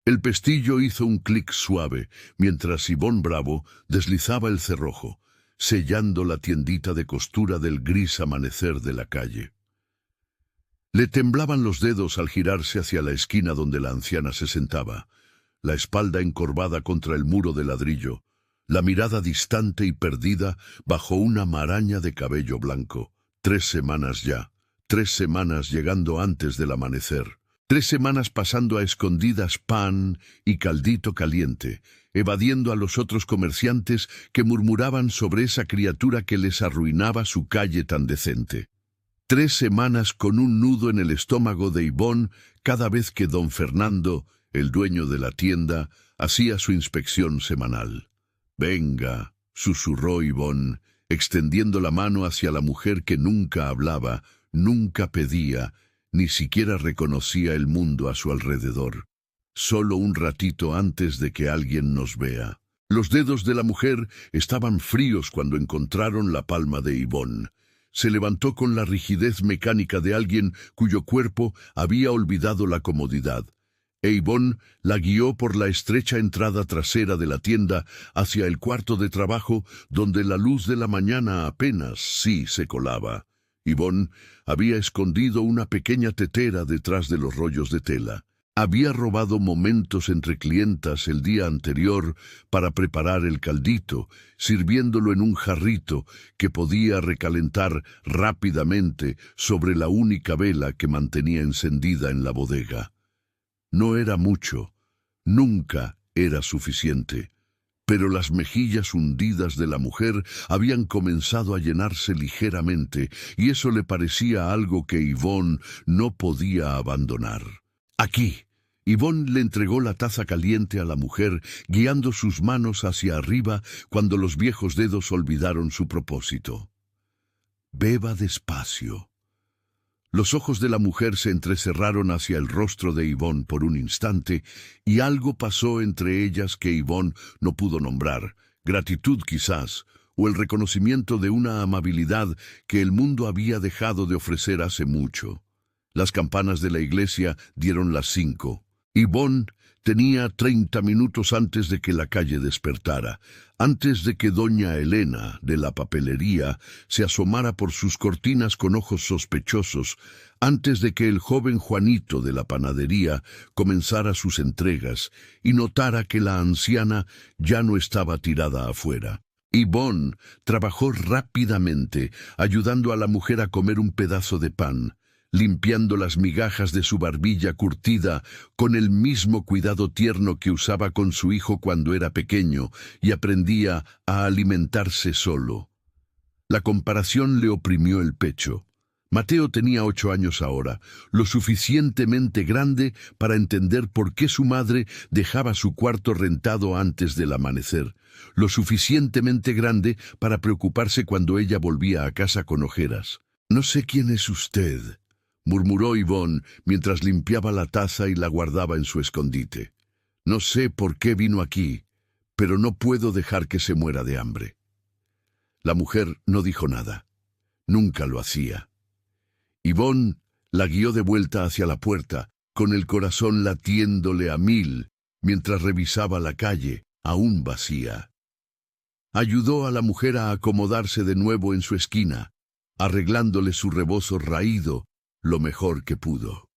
El pestillo hizo un clic suave, mientras Ivonne Bravo deslizaba el cerrojo, sellando la tiendita de costura del gris amanecer de la calle. Le temblaban los dedos al girarse hacia la esquina donde la anciana se sentaba, la espalda encorvada contra el muro de ladrillo, la mirada distante y perdida bajo una maraña de cabello blanco. 3 semanas ya, 3 semanas llegando antes del amanecer. 3 semanas pasando a escondidas pan y caldito caliente, evadiendo a los otros comerciantes que murmuraban sobre esa criatura que les arruinaba su calle tan decente. 3 semanas con un nudo en el estómago de Ivonne cada vez que don Fernando, el dueño de la tienda, hacía su inspección semanal. «Venga», susurró Ivonne, extendiendo la mano hacia la mujer que nunca hablaba, nunca pedía, ni siquiera reconocía el mundo a su alrededor. «Solo un ratito antes de que alguien nos vea». Los dedos de la mujer estaban fríos cuando encontraron la palma de Ivonne. Se levantó con la rigidez mecánica de alguien cuyo cuerpo había olvidado la comodidad. Ivonne la guió por la estrecha entrada trasera de la tienda hacia el cuarto de trabajo donde la luz de la mañana apenas sí se colaba. Ivonne había escondido una pequeña tetera detrás de los rollos de tela. Había robado momentos entre clientas el día anterior para preparar el caldito, sirviéndolo en un jarrito que podía recalentar rápidamente sobre la única vela que mantenía encendida en la bodega. No era mucho, nunca era suficiente, pero las mejillas hundidas de la mujer habían comenzado a llenarse ligeramente, y eso le parecía algo que Ivonne no podía abandonar. «Aquí». Ivonne le entregó la taza caliente a la mujer, guiando sus manos hacia arriba cuando los viejos dedos olvidaron su propósito. «Beba despacio». Los ojos de la mujer se entrecerraron hacia el rostro de Ivonne por un instante, y algo pasó entre ellas que Ivonne no pudo nombrar, gratitud quizás, o el reconocimiento de una amabilidad que el mundo había dejado de ofrecer hace mucho. Las campanas de la iglesia dieron las 5. Ivonne tenía 30 minutos antes de que la calle despertara, antes de que doña Elena, de la papelería, se asomara por sus cortinas con ojos sospechosos, antes de que el joven Juanito de la panadería comenzara sus entregas y notara que la anciana ya no estaba tirada afuera. Ivonne trabajó rápidamente, ayudando a la mujer a comer un pedazo de pan, limpiando las migajas de su barbilla curtida con el mismo cuidado tierno que usaba con su hijo cuando era pequeño y aprendía a alimentarse solo. La comparación le oprimió el pecho. Mateo tenía 8 años ahora, lo suficientemente grande para entender por qué su madre dejaba su cuarto rentado antes del amanecer, lo suficientemente grande para preocuparse cuando ella volvía a casa con ojeras. «No sé quién es usted», murmuró Ivonne mientras limpiaba la taza y la guardaba en su escondite. «No sé por qué vino aquí, pero no puedo dejar que se muera de hambre». La mujer no dijo nada. Nunca lo hacía. Ivonne la guió de vuelta hacia la puerta, con el corazón latiéndole a 1000, mientras revisaba la calle, aún vacía. Ayudó a la mujer a acomodarse de nuevo en su esquina, arreglándole su rebozo raído lo mejor que pudo.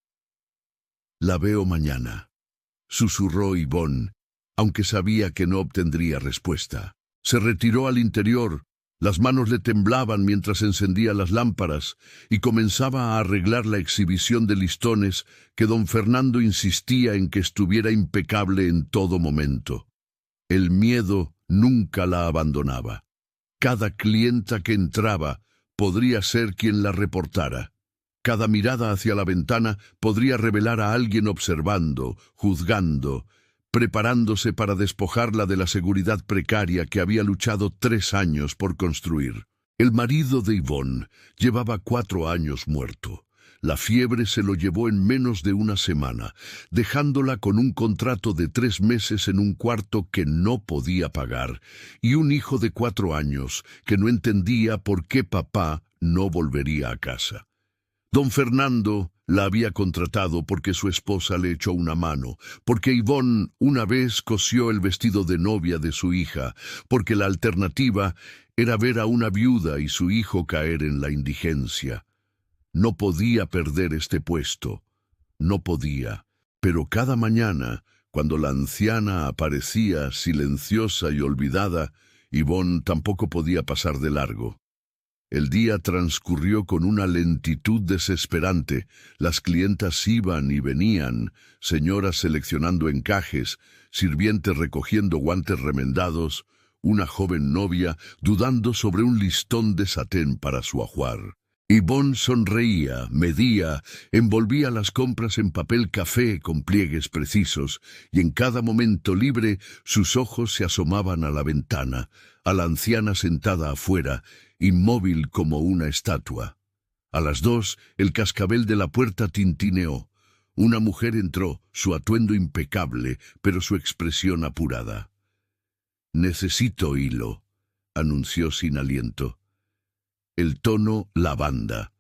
«La veo mañana», susurró Ivonne, aunque sabía que no obtendría respuesta. Se retiró al interior. Las manos le temblaban mientras encendía las lámparas y comenzaba a arreglar la exhibición de listones que don Fernando insistía en que estuviera impecable en todo momento. El miedo nunca la abandonaba. Cada clienta que entraba podría ser quien la reportara. Cada mirada hacia la ventana podría revelar a alguien observando, juzgando, preparándose para despojarla de la seguridad precaria que había luchado 3 años por construir. El marido de Ivonne llevaba 4 años muerto. La fiebre se lo llevó en menos de una semana, dejándola con un contrato de 3 meses en un cuarto que no podía pagar, y un hijo de 4 años que no entendía por qué papá no volvería a casa. Don Fernando, La había contratado porque su esposa le echó una mano, porque Yvonne una vez cosió el vestido de novia de su hija, porque la alternativa era ver a una viuda y su hijo caer en la indigencia. No podía perder este puesto. No podía. Pero cada mañana, cuando la anciana aparecía silenciosa y olvidada, Yvonne tampoco podía pasar de largo. El día transcurrió con una lentitud desesperante. Las clientas iban y venían, señoras seleccionando encajes, sirvientes recogiendo guantes remendados, una joven novia dudando sobre un listón de satén para su ajuar. Yvonne sonreía, medía, envolvía las compras en papel café con pliegues precisos, y en cada momento libre sus ojos se asomaban a la ventana, a la anciana sentada afuera, inmóvil como una estatua. A las 2, el cascabel de la puerta tintineó. Una mujer entró, su atuendo impecable, pero su expresión apurada. «Necesito hilo», anunció sin aliento. El tono lavanda.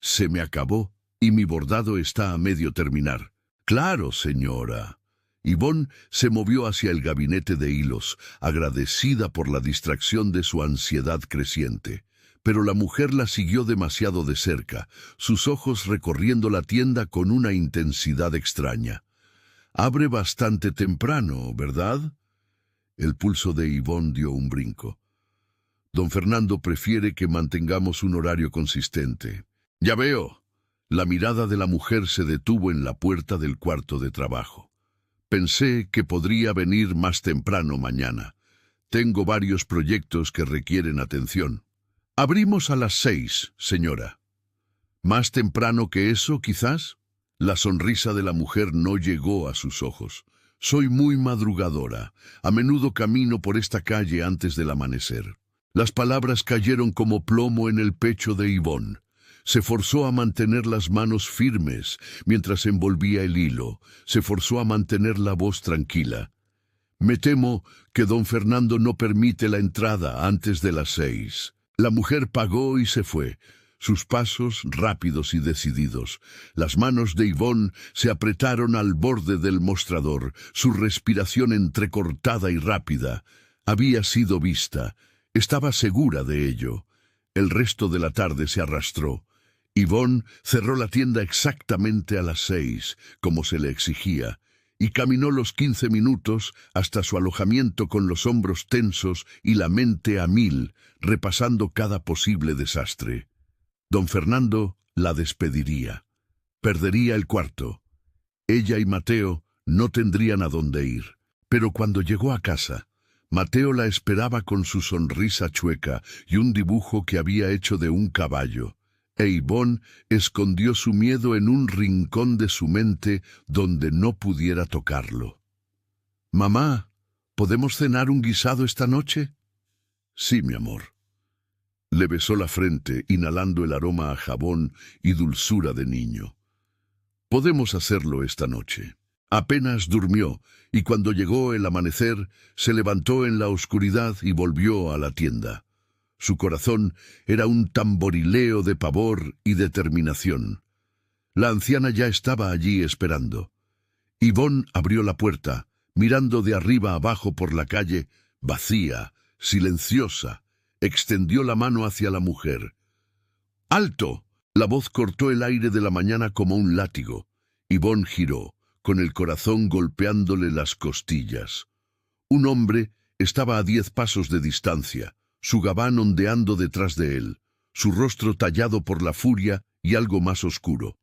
«Se me acabó y mi bordado está a medio terminar». «Claro, señora». Yvonne se movió hacia el gabinete de hilos, agradecida por la distracción de su ansiedad creciente. Pero la mujer la siguió demasiado de cerca, sus ojos recorriendo la tienda con una intensidad extraña. «Abre bastante temprano, ¿verdad?» El pulso de Yvonne dio un brinco. «Don Fernando prefiere que mantengamos un horario consistente». «Ya veo». La mirada de la mujer se detuvo en la puerta del cuarto de trabajo. «Pensé que podría venir más temprano mañana. Tengo varios proyectos que requieren atención». «Abrimos a las 6, señora». «¿Más temprano que eso, quizás?» La sonrisa de la mujer no llegó a sus ojos. «Soy muy madrugadora. A menudo camino por esta calle antes del amanecer». Las palabras cayeron como plomo en el pecho de Yvonne. Se forzó a mantener las manos firmes mientras envolvía el hilo. Se forzó a mantener la voz tranquila. «Me temo que don Fernando no permite la entrada antes de las 6». La mujer pagó y se fue. Sus pasos rápidos y decididos. Las manos de Yvonne se apretaron al borde del mostrador, su respiración entrecortada y rápida. Había sido vista. Estaba segura de ello. El resto de la tarde se arrastró. Yvonne cerró la tienda exactamente a las 6, como se le exigía, y caminó los 15 minutos hasta su alojamiento con los hombros tensos y la mente a mil, repasando cada posible desastre. Don Fernando la despediría. Perdería el cuarto. Ella y Mateo no tendrían a dónde ir. Pero cuando llegó a casa, Mateo la esperaba con su sonrisa chueca y un dibujo que había hecho de un caballo. E Yvonne escondió su miedo en un rincón de su mente donde no pudiera tocarlo. «Mamá, ¿podemos cenar un guisado esta noche?» «Sí, mi amor». Le besó la frente, inhalando el aroma a jabón y dulzura de niño. «Podemos hacerlo esta noche». Apenas durmió, y cuando llegó el amanecer, se levantó en la oscuridad y volvió a la tienda. Su corazón era un tamborileo de pavor y determinación. La anciana ya estaba allí esperando. Yvonne abrió la puerta, mirando de arriba abajo por la calle, vacía, silenciosa. Extendió la mano hacia la mujer. «¡Alto!». La voz cortó el aire de la mañana como un látigo. Yvonne giró, con el corazón golpeándole las costillas. Un hombre estaba a 10 pasos de distancia, su gabán ondeando detrás de él, su rostro tallado por la furia y algo más oscuro.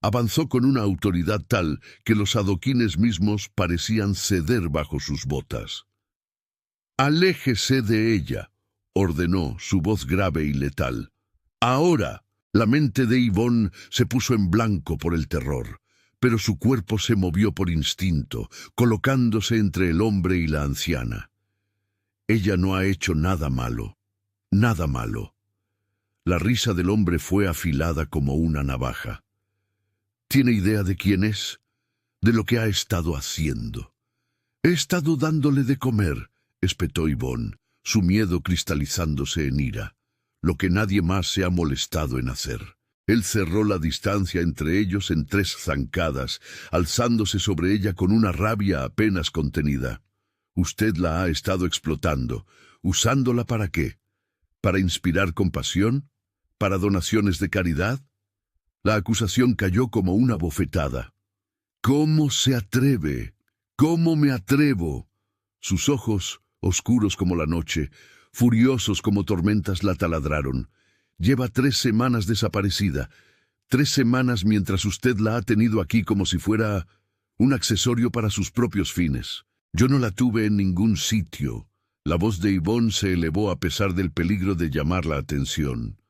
Avanzó con una autoridad tal que los adoquines mismos parecían ceder bajo sus botas. «Aléjese de ella», ordenó, su voz grave y letal. «Ahora». La mente de Yvonne se puso en blanco por el terror, pero su cuerpo se movió por instinto, colocándose entre el hombre y la anciana. Ella no ha hecho nada malo, nada malo. La risa del hombre fue afilada como una navaja. ¿Tiene idea de quién es? De lo que ha estado haciendo. «He estado dándole de comer», espetó Yvonne, su miedo cristalizándose en ira. «Lo que nadie más se ha molestado en hacer». Él cerró la distancia entre ellos en 3 zancadas, alzándose sobre ella con una rabia apenas contenida. Usted la ha estado explotando. ¿Usándola para qué? ¿Para inspirar compasión? ¿Para donaciones de caridad? La acusación cayó como una bofetada. ¿Cómo se atreve? ¿Cómo me atrevo? Sus ojos, oscuros como la noche, furiosos como tormentas, la taladraron. Lleva 3 semanas desaparecida. 3 semanas mientras usted la ha tenido aquí como si fuera un accesorio para sus propios fines. Yo no la tuve en ningún sitio. La voz de Yvonne se elevó a pesar del peligro de llamar la atención.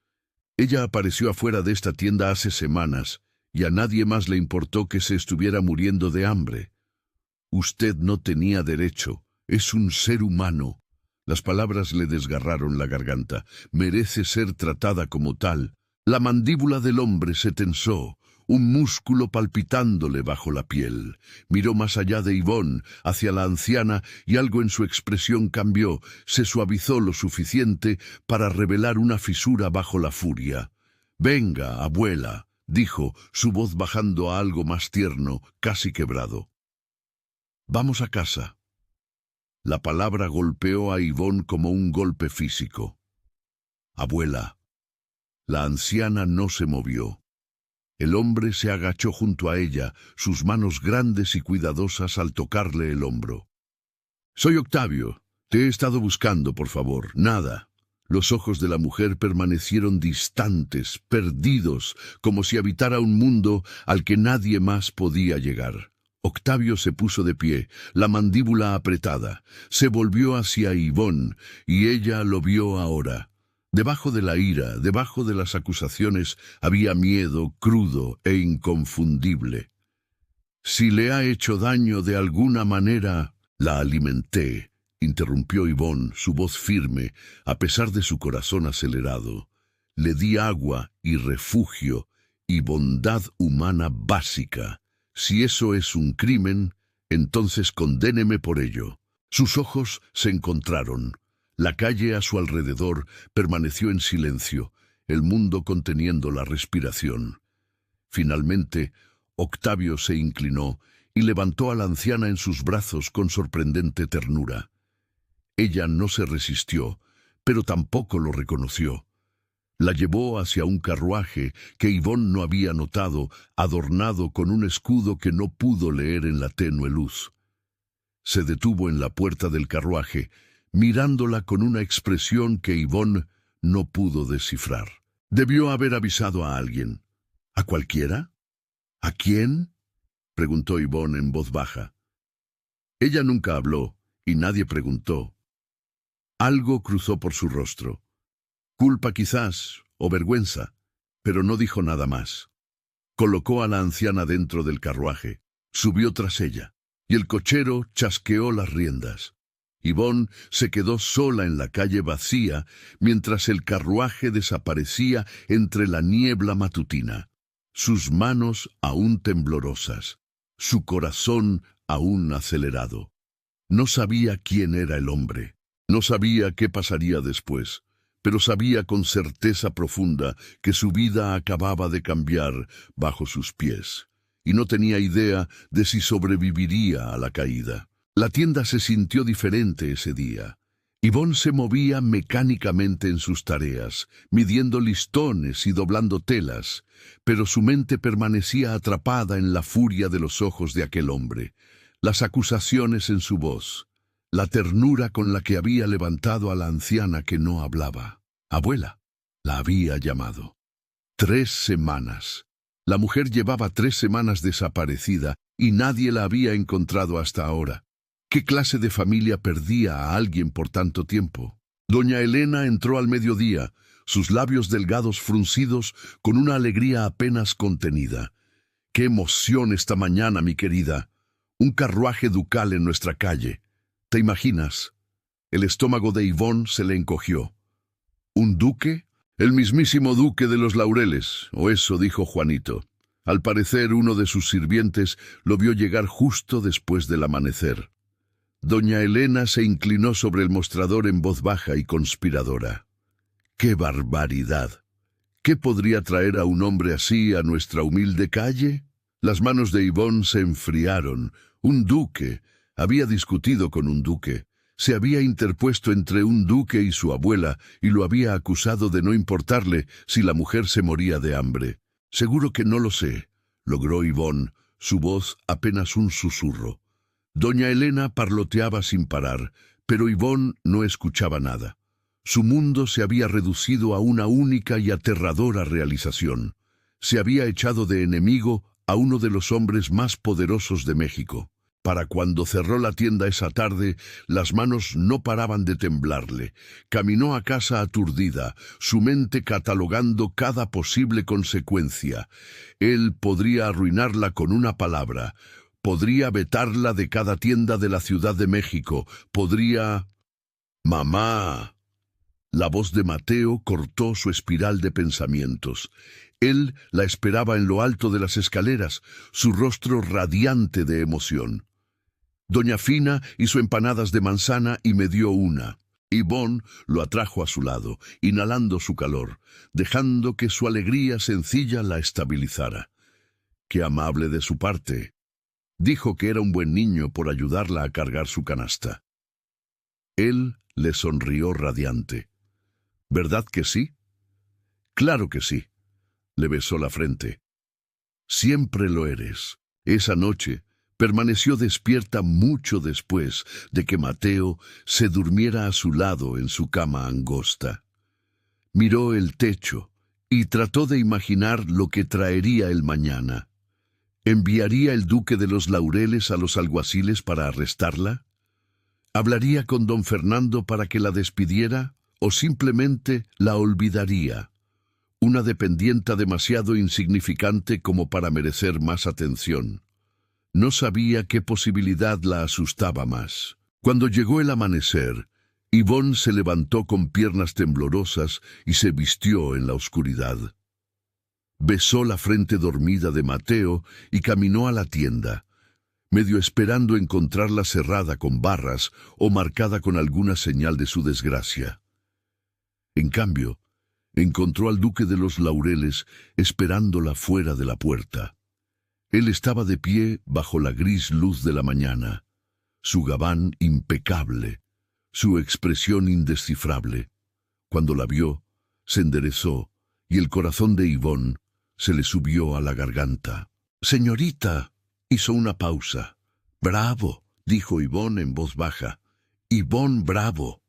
Ella apareció afuera de esta tienda hace semanas, y a nadie más le importó que se estuviera muriendo de hambre. Usted no tenía derecho. Es un ser humano. Las palabras le desgarraron la garganta. Merece ser tratada como tal. La mandíbula del hombre se tensó, un músculo palpitándole bajo la piel. Miró más allá de Yvonne, hacia la anciana, y algo en su expresión cambió. Se suavizó lo suficiente para revelar una fisura bajo la furia. «Venga, abuela», dijo, su voz bajando a algo más tierno, casi quebrado. «Vamos a casa». La palabra golpeó a Yvonne como un golpe físico. «Abuela». La anciana no se movió. El hombre se agachó junto a ella, sus manos grandes y cuidadosas al tocarle el hombro. «Soy Octavio. Te he estado buscando, por favor. Nada». Los ojos de la mujer permanecieron distantes, perdidos, como si habitara un mundo al que nadie más podía llegar. Octavio se puso de pie, la mandíbula apretada. Se volvió hacia Yvonne, y ella lo vio ahora. Debajo de la ira, debajo de las acusaciones, había miedo crudo e inconfundible. «Si le ha hecho daño de alguna manera, la alimenté», interrumpió Yvonne, su voz firme, a pesar de su corazón acelerado. «Le di agua y refugio y bondad humana básica. Si eso es un crimen, entonces condéneme por ello». Sus ojos se encontraron. La calle a su alrededor permaneció en silencio, el mundo conteniendo la respiración. Finalmente, Octavio se inclinó y levantó a la anciana en sus brazos con sorprendente ternura. Ella no se resistió, pero tampoco lo reconoció. La llevó hacia un carruaje que Yvonne no había notado, adornado con un escudo que no pudo leer en la tenue luz. Se detuvo en la puerta del carruaje, mirándola con una expresión que Yvonne no pudo descifrar. Debió haber avisado a alguien. ¿A cualquiera? ¿A quién?, preguntó Yvonne en voz baja. Ella nunca habló, y nadie preguntó. Algo cruzó por su rostro. Culpa quizás, o vergüenza, pero no dijo nada más. Colocó a la anciana dentro del carruaje, subió tras ella, y el cochero chasqueó las riendas. Yvonne se quedó sola en la calle vacía mientras el carruaje desaparecía entre la niebla matutina. Sus manos aún temblorosas, su corazón aún acelerado. No sabía quién era el hombre, no sabía qué pasaría después, pero sabía con certeza profunda que su vida acababa de cambiar bajo sus pies, y no tenía idea de si sobreviviría a la caída. La tienda se sintió diferente ese día. Yvonne se movía mecánicamente en sus tareas, midiendo listones y doblando telas, pero su mente permanecía atrapada en la furia de los ojos de aquel hombre, las acusaciones en su voz, la ternura con la que había levantado a la anciana que no hablaba. Abuela, la había llamado. 3 semanas. La mujer llevaba 3 semanas desaparecida y nadie la había encontrado hasta ahora. ¿Qué clase de familia perdía a alguien por tanto tiempo? Doña Elena entró al mediodía, sus labios delgados fruncidos con una alegría apenas contenida. ¡Qué emoción esta mañana, mi querida! Un carruaje ducal en nuestra calle. ¿Te imaginas? El estómago de Yvonne se le encogió. ¿Un duque? El mismísimo duque de los Laureles, o eso dijo Juanito. Al parecer, uno de sus sirvientes lo vio llegar justo después del amanecer. Doña Elena se inclinó sobre el mostrador en voz baja y conspiradora. ¡Qué barbaridad! ¿Qué podría traer a un hombre así a nuestra humilde calle? Las manos de Yvonne se enfriaron. Un duque. Había discutido con un duque. Se había interpuesto entre un duque y su abuela y lo había acusado de no importarle si la mujer se moría de hambre. Seguro que no lo sé, logró Yvonne, su voz apenas un susurro. Doña Elena parloteaba sin parar, pero Yvonne no escuchaba nada. Su mundo se había reducido a una única y aterradora realización. Se había echado de enemigo a uno de los hombres más poderosos de México. Para cuando cerró la tienda esa tarde, las manos no paraban de temblarle. Caminó a casa aturdida, su mente catalogando cada posible consecuencia. Él podría arruinarla con una palabra. Podría vetarla de cada tienda de la Ciudad de México. Podría... ¡Mamá! La voz de Mateo cortó su espiral de pensamientos. Él la esperaba en lo alto de las escaleras, su rostro radiante de emoción. Doña Fina hizo empanadas de manzana y me dio una. Yvonne lo atrajo a su lado, inhalando su calor, dejando que su alegría sencilla la estabilizara. Qué amable de su parte. Dijo que era un buen niño por ayudarla a cargar su canasta. Él le sonrió radiante. ¿Verdad que sí? Claro que sí. Le besó la frente. Siempre lo eres. Esa noche permaneció despierta mucho después de que Mateo se durmiera a su lado en su cama angosta. Miró el techo y trató de imaginar lo que traería el mañana. ¿Enviaría el duque de los Laureles a los alguaciles para arrestarla? ¿Hablaría con don Fernando para que la despidiera o simplemente la olvidaría? Una dependienta demasiado insignificante como para merecer más atención. No sabía qué posibilidad la asustaba más. Cuando llegó el amanecer, Yvonne se levantó con piernas temblorosas y se vistió en la oscuridad. Besó la frente dormida de Mateo y caminó a la tienda, medio esperando encontrarla cerrada con barras o marcada con alguna señal de su desgracia. En cambio, encontró al duque de los Laureles esperándola fuera de la puerta. Él estaba de pie bajo la gris luz de la mañana, su gabán impecable, su expresión indescifrable. Cuando la vio, se enderezó y el corazón de Yvonne se le subió a la garganta. «Señorita», hizo una pausa. «Bravo», dijo Yvonne en voz baja. «Yvonne Bravo».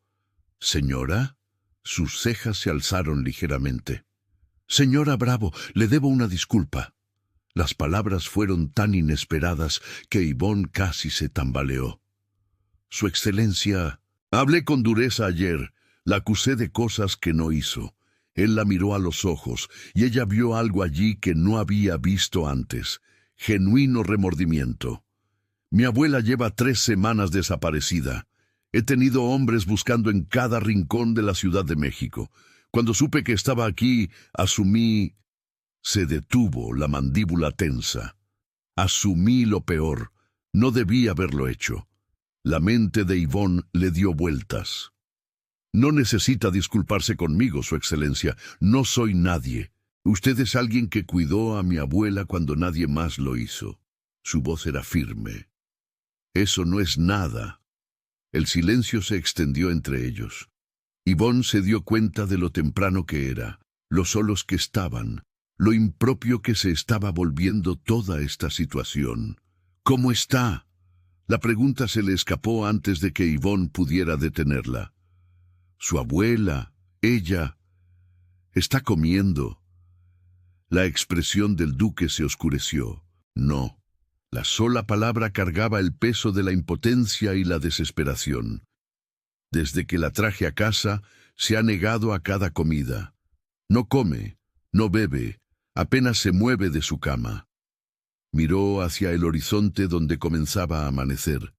«¿Señora?» Sus cejas se alzaron ligeramente. «Señora Bravo, le debo una disculpa». Las palabras fueron tan inesperadas que Yvonne casi se tambaleó. «Su Excelencia, hablé con dureza ayer. La acusé de cosas que no hizo. Él la miró a los ojos y ella vio algo allí que no había visto antes. Genuino remordimiento. Mi abuela lleva 3 semanas desaparecida. He tenido hombres buscando en cada rincón de la Ciudad de México. Cuando supe que estaba aquí, asumí...» Se detuvo, la mandíbula tensa. Asumí lo peor. No debía haberlo hecho. La mente de Yvonne le dio vueltas. «No necesita disculparse conmigo, Su Excelencia. No soy nadie. Usted es alguien que cuidó a mi abuela cuando nadie más lo hizo». Su voz era firme. «Eso no es nada». El silencio se extendió entre ellos. Yvonne se dio cuenta de lo temprano que era, lo solos que estaban, lo impropio que se estaba volviendo toda esta situación. «¿Cómo está?» La pregunta se le escapó antes de que Yvonne pudiera detenerla. «Su abuela, ella, está comiendo». La expresión del duque se oscureció. No. La sola palabra cargaba el peso de la impotencia y la desesperación. Desde que la traje a casa, se ha negado a cada comida. No come, no bebe, apenas se mueve de su cama. Miró hacia el horizonte donde comenzaba a amanecer.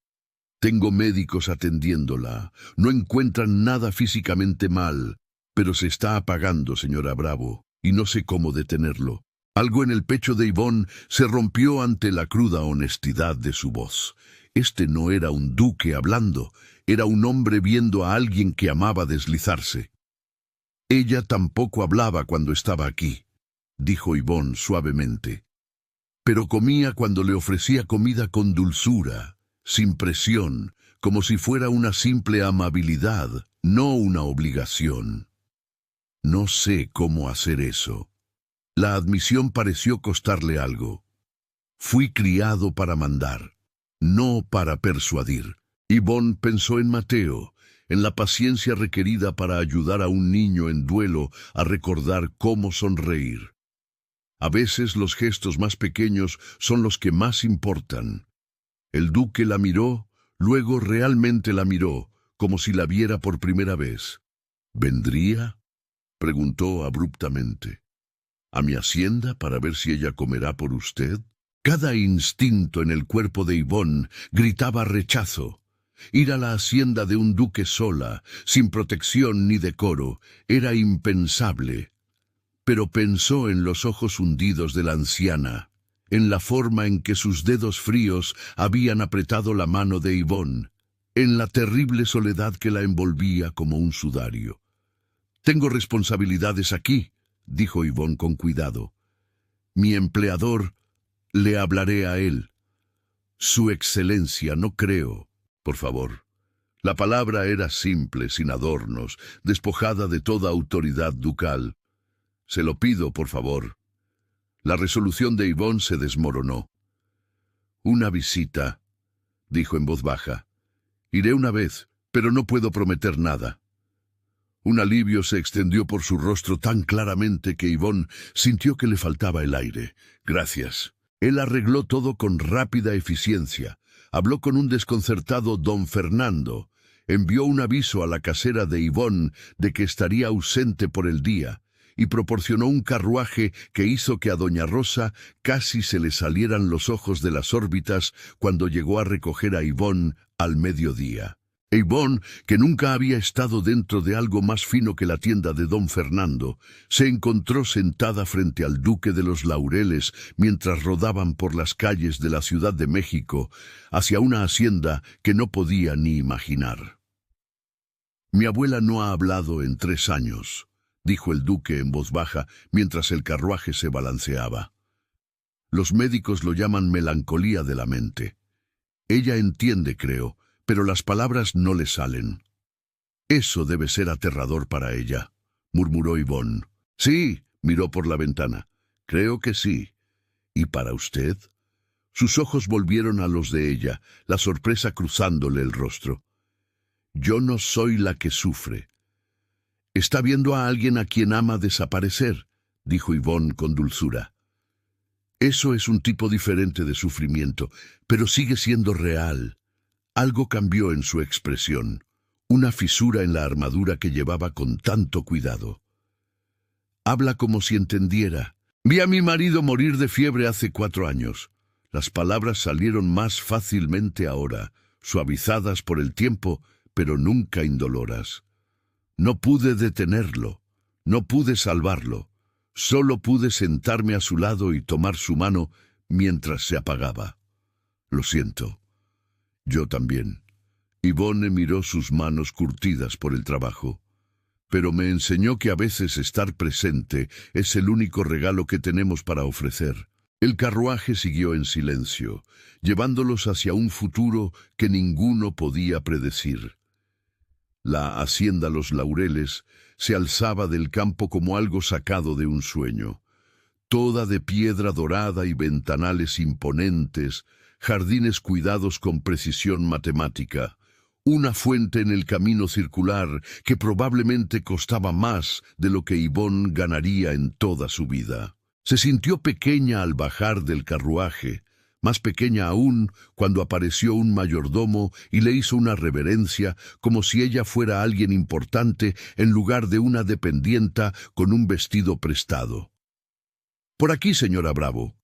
«Tengo médicos atendiéndola. No encuentran nada físicamente mal, pero se está apagando, señora Bravo, y no sé cómo detenerlo». Algo en el pecho de Yvonne se rompió ante la cruda honestidad de su voz. Este no era un duque hablando, era un hombre viendo a alguien que amaba deslizarse. Ella tampoco hablaba cuando estaba aquí, dijo Yvonne suavemente. Pero comía cuando le ofrecía comida con dulzura, sin presión, como si fuera una simple amabilidad, no una obligación. No sé cómo hacer eso. La admisión pareció costarle algo. Fui criado para mandar, no para persuadir. Yvonne pensó en Mateo, en la paciencia requerida para ayudar a un niño en duelo a recordar cómo sonreír. A veces los gestos más pequeños son los que más importan. El duque la miró, luego realmente la miró, como si la viera por primera vez. ¿Vendría?, preguntó abruptamente. ¿A mi hacienda para ver si ella comerá por usted? Cada instinto en el cuerpo de Yvonne gritaba rechazo. Ir a la hacienda de un duque sola, sin protección ni decoro, era impensable. Pero pensó en los ojos hundidos de la anciana, en la forma en que sus dedos fríos habían apretado la mano de Yvonne, en la terrible soledad que la envolvía como un sudario. «Tengo responsabilidades aquí», dijo Yvonne con cuidado. «Mi empleador, le hablaré a él. Su excelencia, no creo, por favor». La palabra era simple, sin adornos, despojada de toda autoridad ducal. «Se lo pido, por favor». La resolución de Yvonne se desmoronó. «Una visita», dijo en voz baja. «Iré una vez, pero no puedo prometer nada». Un alivio se extendió por su rostro tan claramente que Yvonne sintió que le faltaba el aire. «Gracias». Él arregló todo con rápida eficiencia. Habló con un desconcertado don Fernando. Envió un aviso a la casera de Yvonne de que estaría ausente por el día y proporcionó un carruaje que hizo que a doña Rosa casi se le salieran los ojos de las órbitas cuando llegó a recoger a Yvonne al mediodía. Yvonne, que nunca había estado dentro de algo más fino que la tienda de don Fernando, se encontró sentada frente al Duque de los Laureles mientras rodaban por las calles de la Ciudad de México hacia una hacienda que no podía ni imaginar. «Mi abuela no ha hablado en 3 años», dijo el duque en voz baja mientras el carruaje se balanceaba. «Los médicos lo llaman melancolía de la mente. Ella entiende, creo, pero las palabras no le salen». «Eso debe ser aterrador para ella», murmuró Yvonne. «Sí», miró por la ventana. «Creo que sí. ¿Y para usted?» Sus ojos volvieron a los de ella, la sorpresa cruzándole el rostro. «Yo no soy la que sufre». «Está viendo a alguien a quien ama desaparecer», dijo Yvonne con dulzura. «Eso es un tipo diferente de sufrimiento, pero sigue siendo real». Algo cambió en su expresión, una fisura en la armadura que llevaba con tanto cuidado. «Habla como si entendiera. Vi a mi marido morir de fiebre hace 4 años. Las palabras salieron más fácilmente ahora, suavizadas por el tiempo, pero nunca indoloras. No pude detenerlo, no pude salvarlo, solo pude sentarme a su lado y tomar su mano mientras se apagaba. Lo siento». «Yo también». Yvonne miró sus manos curtidas por el trabajo. «Pero me enseñó que a veces estar presente es el único regalo que tenemos para ofrecer». El carruaje siguió en silencio, llevándolos hacia un futuro que ninguno podía predecir. La hacienda Los Laureles se alzaba del campo como algo sacado de un sueño. Toda de piedra dorada y ventanales imponentes, jardines cuidados con precisión matemática, una fuente en el camino circular que probablemente costaba más de lo que Yvonne ganaría en toda su vida. Se sintió pequeña al bajar del carruaje, más pequeña aún cuando apareció un mayordomo y le hizo una reverencia como si ella fuera alguien importante en lugar de una dependienta con un vestido prestado. «Por aquí, señora Bravo»,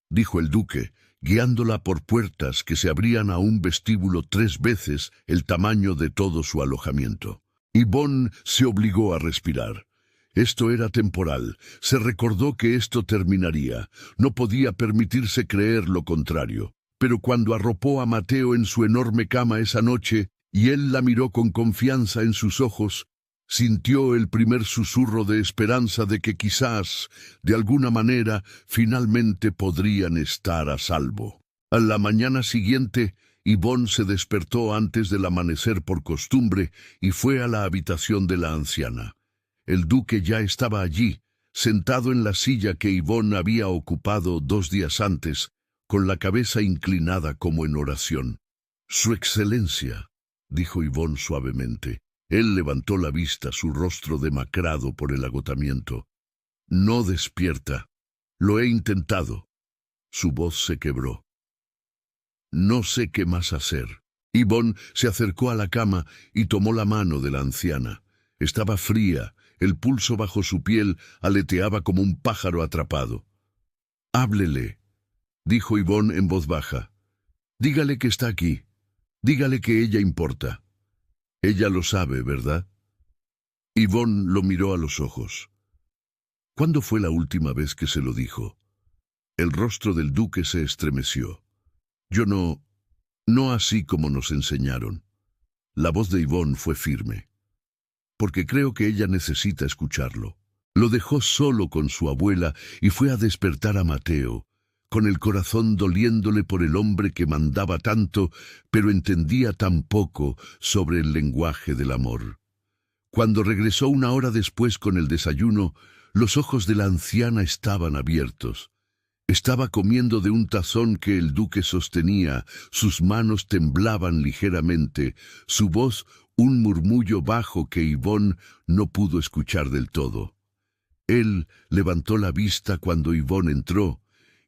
dijo el duque, guiándola por puertas que se abrían a un vestíbulo 3 veces el tamaño de todo su alojamiento. Yvonne se obligó a respirar. Esto era temporal. Se recordó que esto terminaría. No podía permitirse creer lo contrario. Pero cuando arropó a Mateo en su enorme cama esa noche, y él la miró con confianza en sus ojos, Sintió el primer susurro de esperanza de que quizás, de alguna manera, finalmente podrían estar a salvo. A la mañana siguiente, Yvonne se despertó antes del amanecer por costumbre y fue a la habitación de la anciana. El duque ya estaba allí, sentado en la silla que Yvonne había ocupado 2 días antes, con la cabeza inclinada como en oración. «Su excelencia», dijo Yvonne suavemente. Él levantó la vista, su rostro demacrado por el agotamiento. «No despierta. Lo he intentado». Su voz se quebró. «No sé qué más hacer». Yvonne se acercó a la cama y tomó la mano de la anciana. Estaba fría, el pulso bajo su piel aleteaba como un pájaro atrapado. «Háblele», dijo Yvonne en voz baja. «Dígale que está aquí. Dígale que ella importa. Ella lo sabe, ¿verdad?» Yvonne lo miró a los ojos. ¿Cuándo fue la última vez que se lo dijo? El rostro del duque se estremeció. «Yo no así como nos enseñaron». La voz de Yvonne fue firme. «Porque creo que ella necesita escucharlo». Lo dejó solo con su abuela y fue a despertar a Mateo, con el corazón doliéndole por el hombre que mandaba tanto, pero entendía tan poco sobre el lenguaje del amor. Cuando regresó 1 hora después con el desayuno, los ojos de la anciana estaban abiertos. Estaba comiendo de un tazón que el duque sostenía, sus manos temblaban ligeramente, su voz un murmullo bajo que Yvonne no pudo escuchar del todo. Él levantó la vista cuando Yvonne entró,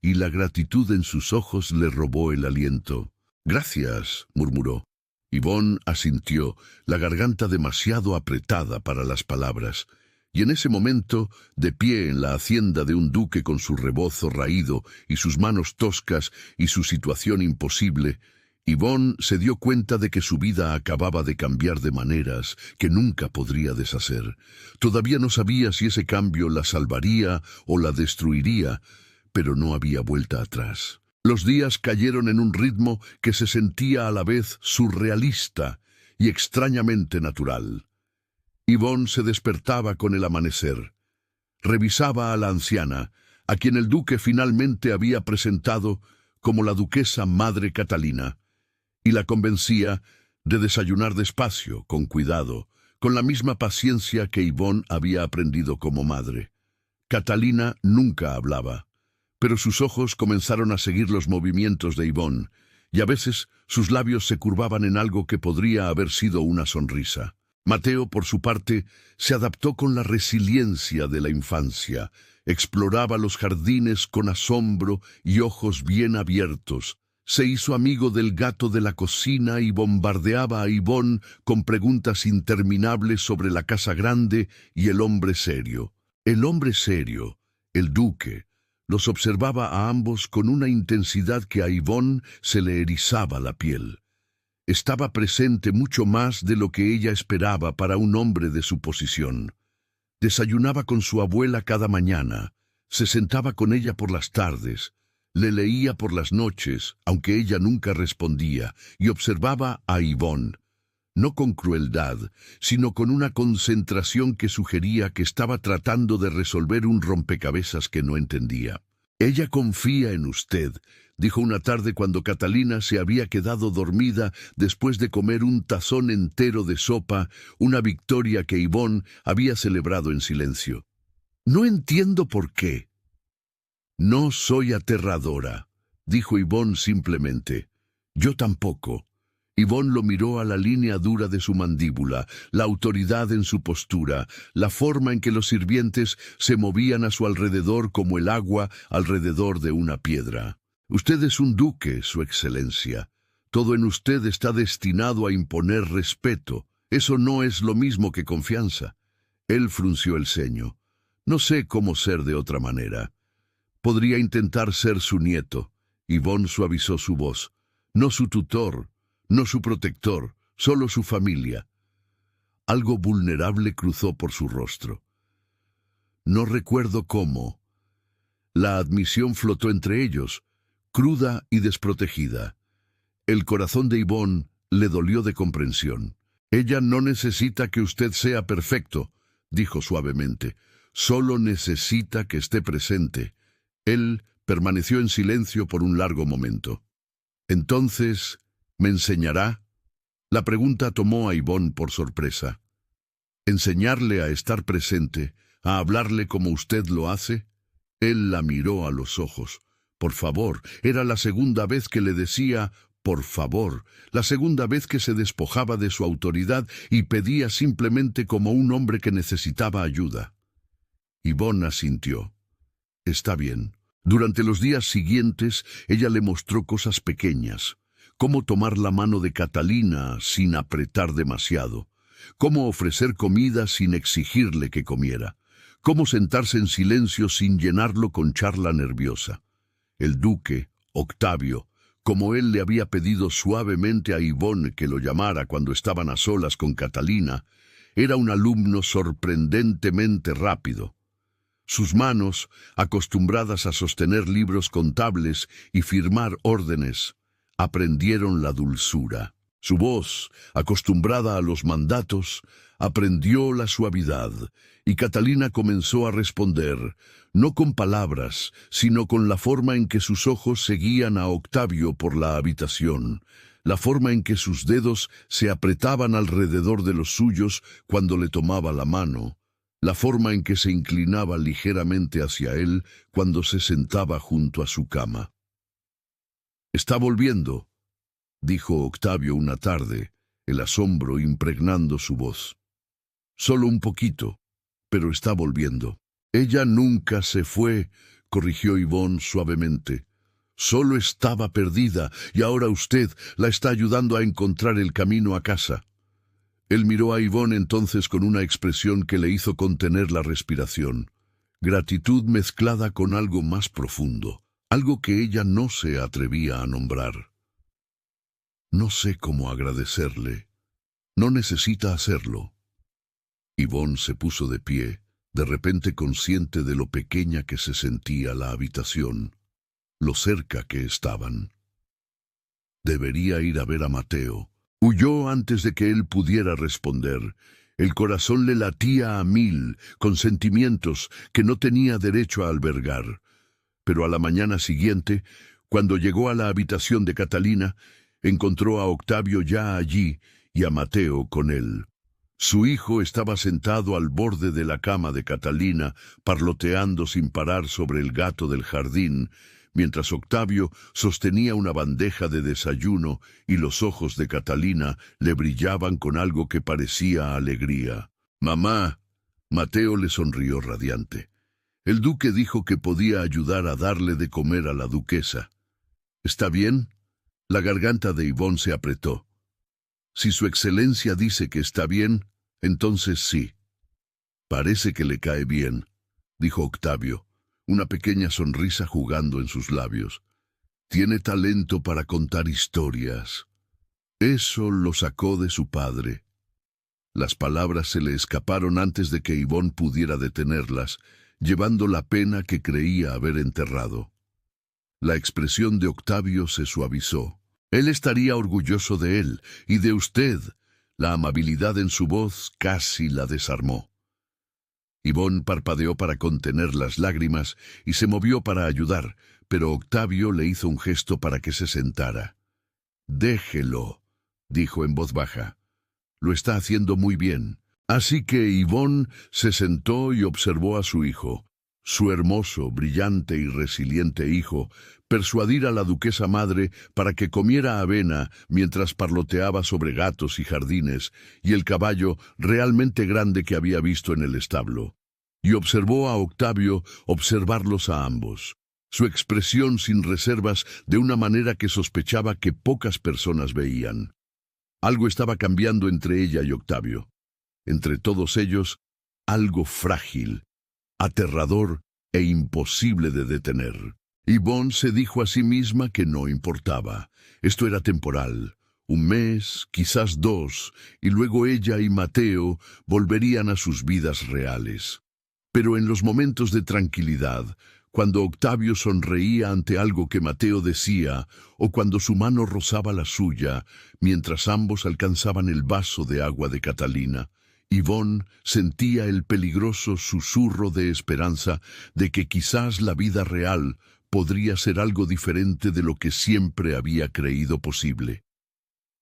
y la gratitud en sus ojos le robó el aliento. «Gracias», murmuró. Yvonne asintió, la garganta demasiado apretada para las palabras. Y en ese momento, de pie en la hacienda de un duque con su rebozo raído y sus manos toscas y su situación imposible, Yvonne se dio cuenta de que su vida acababa de cambiar de maneras que nunca podría deshacer. Todavía no sabía si ese cambio la salvaría o la destruiría, pero no había vuelta atrás. Los días cayeron en un ritmo que se sentía a la vez surrealista y extrañamente natural. Yvonne se despertaba con el amanecer. Revisaba a la anciana, a quien el duque finalmente había presentado como la duquesa madre Catalina, y la convencía de desayunar despacio, con cuidado, con la misma paciencia que Yvonne había aprendido como madre. Catalina nunca hablaba, pero sus ojos comenzaron a seguir los movimientos de Yvonne, y a veces sus labios se curvaban en algo que podría haber sido una sonrisa. Mateo, por su parte, se adaptó con la resiliencia de la infancia, exploraba los jardines con asombro y ojos bien abiertos, se hizo amigo del gato de la cocina y bombardeaba a Yvonne con preguntas interminables sobre la casa grande y el hombre serio. El hombre serio, el duque, los observaba a ambos con una intensidad que a Yvonne se le erizaba la piel. Estaba presente mucho más de lo que ella esperaba para un hombre de su posición. Desayunaba con su abuela cada mañana, se sentaba con ella por las tardes, le leía por las noches, aunque ella nunca respondía, y observaba a Yvonne, no con crueldad, sino con una concentración que sugería que estaba tratando de resolver un rompecabezas que no entendía. «Ella confía en usted», dijo una tarde cuando Catalina se había quedado dormida después de comer un tazón entero de sopa, una victoria que Yvonne había celebrado en silencio. «No entiendo por qué». «No soy aterradora», dijo Yvonne simplemente. «Yo tampoco». Yvonne lo miró a la línea dura de su mandíbula, la autoridad en su postura, la forma en que los sirvientes se movían a su alrededor como el agua alrededor de una piedra. «Usted es un duque, su excelencia. Todo en usted está destinado a imponer respeto. Eso no es lo mismo que confianza». Él frunció el ceño. «No sé cómo ser de otra manera. Podría intentar ser su nieto». Yvonne suavizó su voz. «No su tutor, no su protector, solo su familia». Algo vulnerable cruzó por su rostro. «No recuerdo cómo». La admisión flotó entre ellos, cruda y desprotegida. El corazón de Yvonne le dolió de comprensión. Ella no necesita que usted sea perfecto, dijo suavemente. Solo necesita que esté presente. Él permaneció en silencio por un largo momento. Entonces, ¿me enseñará? La pregunta tomó a Yvonne por sorpresa. ¿Enseñarle a estar presente, a hablarle como usted lo hace? Él la miró a los ojos. Por favor, era la segunda vez que le decía por favor, la segunda vez que se despojaba de su autoridad y pedía simplemente como un hombre que necesitaba ayuda. Yvonne asintió. Está bien. Durante los días siguientes, ella le mostró cosas pequeñas. Cómo tomar la mano de Catalina sin apretar demasiado. Cómo ofrecer comida sin exigirle que comiera. Cómo sentarse en silencio sin llenarlo con charla nerviosa. El duque, Octavio, como él le había pedido suavemente a Yvonne que lo llamara cuando estaban a solas con Catalina, era un alumno sorprendentemente rápido. Sus manos, acostumbradas a sostener libros contables y firmar órdenes, aprendieron la dulzura. Su voz, acostumbrada a los mandatos, aprendió la suavidad, y Catalina comenzó a responder, no con palabras, sino con la forma en que sus ojos seguían a Octavio por la habitación, la forma en que sus dedos se apretaban alrededor de los suyos cuando le tomaba la mano, la forma en que se inclinaba ligeramente hacia él cuando se sentaba junto a su cama. «Está volviendo», dijo Octavio una tarde, el asombro impregnando su voz. «Solo un poquito, pero está volviendo». «Ella nunca se fue», corrigió Yvonne suavemente. «Solo estaba perdida, y ahora usted la está ayudando a encontrar el camino a casa». Él miró a Yvonne entonces con una expresión que le hizo contener la respiración. Gratitud mezclada con algo más profundo, algo que ella no se atrevía a nombrar. «No sé cómo agradecerle. No necesita hacerlo». Yvonne se puso de pie, de repente consciente de lo pequeña que se sentía la habitación, lo cerca que estaban. Debería ir a ver a Mateo. Huyó antes de que él pudiera responder. El corazón le latía a 1000, con sentimientos que no tenía derecho a albergar. Pero a la mañana siguiente, cuando llegó a la habitación de Catalina, encontró a Octavio ya allí y a Mateo con él. Su hijo estaba sentado al borde de la cama de Catalina, parloteando sin parar sobre el gato del jardín, mientras Octavio sostenía una bandeja de desayuno y los ojos de Catalina le brillaban con algo que parecía alegría. «Mamá», Mateo le sonrió radiante. El duque dijo que podía ayudar a darle de comer a la duquesa. «¿Está bien?» La garganta de Yvonne se apretó. «Si su excelencia dice que está bien, entonces sí». «Parece que le cae bien», dijo Octavio, una pequeña sonrisa jugando en sus labios. «Tiene talento para contar historias. Eso lo sacó de su padre». Las palabras se le escaparon antes de que Yvonne pudiera detenerlas, llevando la pena que creía haber enterrado. La expresión de Octavio se suavizó. Él estaría orgulloso de él y de usted. La amabilidad en su voz casi la desarmó. Yvonne parpadeó para contener las lágrimas y se movió para ayudar, pero Octavio le hizo un gesto para que se sentara. «Déjelo», dijo en voz baja. «Lo está haciendo muy bien». Así que Yvonne se sentó y observó a su hijo, su hermoso, brillante y resiliente hijo, persuadir a la duquesa madre para que comiera avena mientras parloteaba sobre gatos y jardines y el caballo realmente grande que había visto en el establo. Y observó a Octavio observarlos a ambos, su expresión sin reservas de una manera que sospechaba que pocas personas veían. Algo estaba cambiando entre ella y Octavio. Entre todos ellos, algo frágil, aterrador e imposible de detener. Yvonne se dijo a sí misma que no importaba. Esto era temporal. Un mes, quizás 2, y luego ella y Mateo volverían a sus vidas reales. Pero en los momentos de tranquilidad, cuando Octavio sonreía ante algo que Mateo decía, o cuando su mano rozaba la suya, mientras ambos alcanzaban el vaso de agua de Catalina, Yvonne sentía el peligroso susurro de esperanza de que quizás la vida real podría ser algo diferente de lo que siempre había creído posible.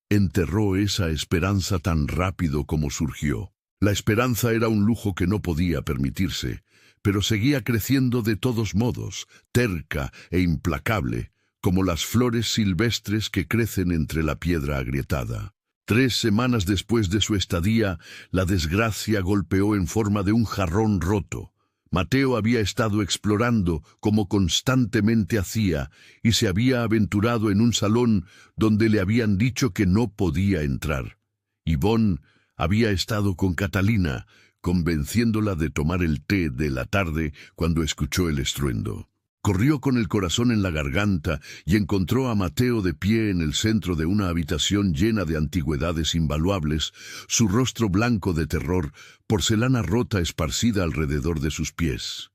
Enterró esa esperanza tan rápido como surgió. La esperanza era un lujo que no podía permitirse, pero seguía creciendo de todos modos, terca e implacable, como las flores silvestres que crecen entre la piedra agrietada. 3 semanas después de su estadía, la desgracia golpeó en forma de un jarrón roto. Mateo había estado explorando, como constantemente hacía, y se había aventurado en un salón donde le habían dicho que no podía entrar. Yvonne había estado con Catalina, convenciéndola de tomar el té de la tarde cuando escuchó el estruendo. Corrió con el corazón en la garganta y encontró a Mateo de pie en el centro de una habitación llena de antigüedades invaluables, su rostro blanco de terror, porcelana rota esparcida alrededor de sus pies.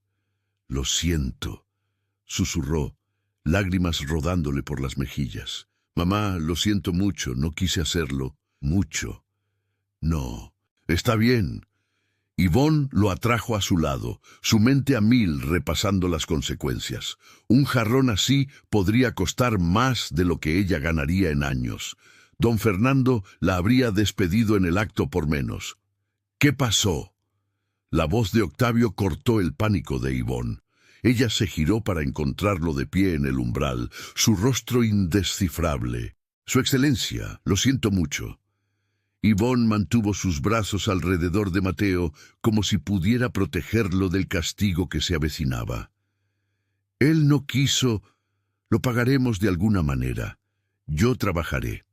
«Lo siento», susurró, lágrimas rodándole por las mejillas. «Mamá, lo siento mucho, no quise hacerlo. Mucho». «No, está bien». Yvonne lo atrajo a su lado, su mente a mil repasando las consecuencias. Un jarrón así podría costar más de lo que ella ganaría en años. Don Fernando la habría despedido en el acto por menos. ¿Qué pasó? La voz de Octavio cortó el pánico de Yvonne. Ella se giró para encontrarlo de pie en el umbral, su rostro indescifrable. «Su Excelencia, lo siento mucho». Yvonne mantuvo sus brazos alrededor de Mateo como si pudiera protegerlo del castigo que se avecinaba. «Él no quiso. Lo pagaremos de alguna manera. Yo trabajaré».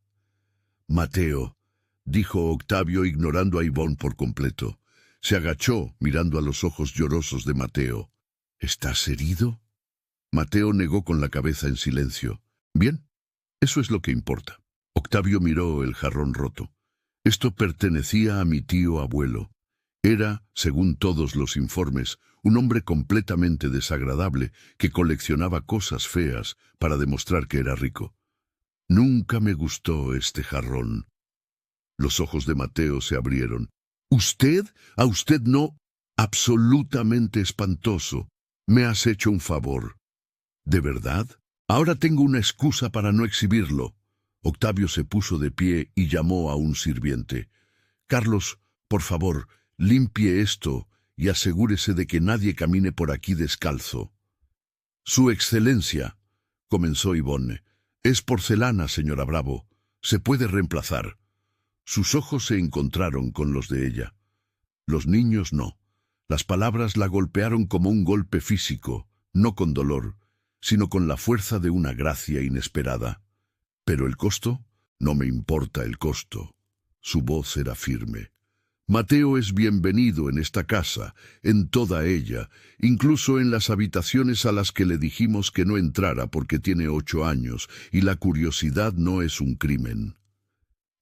«Mateo», dijo Octavio ignorando a Yvonne por completo. Se agachó mirando a los ojos llorosos de Mateo. «¿Estás herido?» Mateo negó con la cabeza en silencio. «Bien, eso es lo que importa». Octavio miró el jarrón roto. Esto pertenecía a mi tío abuelo. Era, según todos los informes, un hombre completamente desagradable que coleccionaba cosas feas para demostrar que era rico. Nunca me gustó este jarrón. Los ojos de Mateo se abrieron. «¿Usted? ¿A usted no? Absolutamente espantoso. Me has hecho un favor». «¿De verdad? Ahora tengo una excusa para no exhibirlo». Octavio se puso de pie y llamó a un sirviente. «Carlos, por favor, limpie esto y asegúrese de que nadie camine por aquí descalzo». «Su Excelencia», comenzó Yvonne. «Es porcelana, señora Bravo. Se puede reemplazar». Sus ojos se encontraron con los de ella. Los niños no. Las palabras la golpearon como un golpe físico, no con dolor, sino con la fuerza de una gracia inesperada. «¿Pero el costo? No me importa el costo». Su voz era firme. «Mateo es bienvenido en esta casa, en toda ella, incluso en las habitaciones a las que le dijimos que no entrara porque tiene 8 años, y la curiosidad no es un crimen».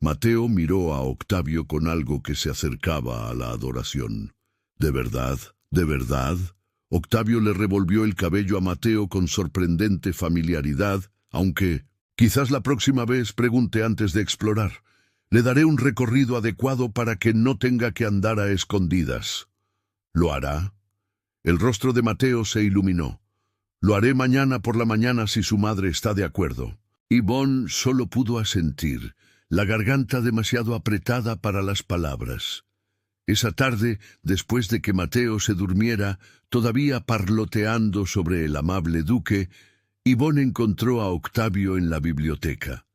Mateo miró a Octavio con algo que se acercaba a la adoración. «¿De verdad? ¿De verdad?» Octavio le revolvió el cabello a Mateo con sorprendente familiaridad, aunque quizás la próxima vez pregunte antes de explorar. Le daré un recorrido adecuado para que no tenga que andar a escondidas. ¿Lo hará? El rostro de Mateo se iluminó. «Lo haré mañana por la mañana si su madre está de acuerdo». Yvonne solo pudo asentir, la garganta demasiado apretada para las palabras. Esa tarde, después de que Mateo se durmiera, todavía parloteando sobre el amable duque, Yvonne encontró a Octavio en la biblioteca.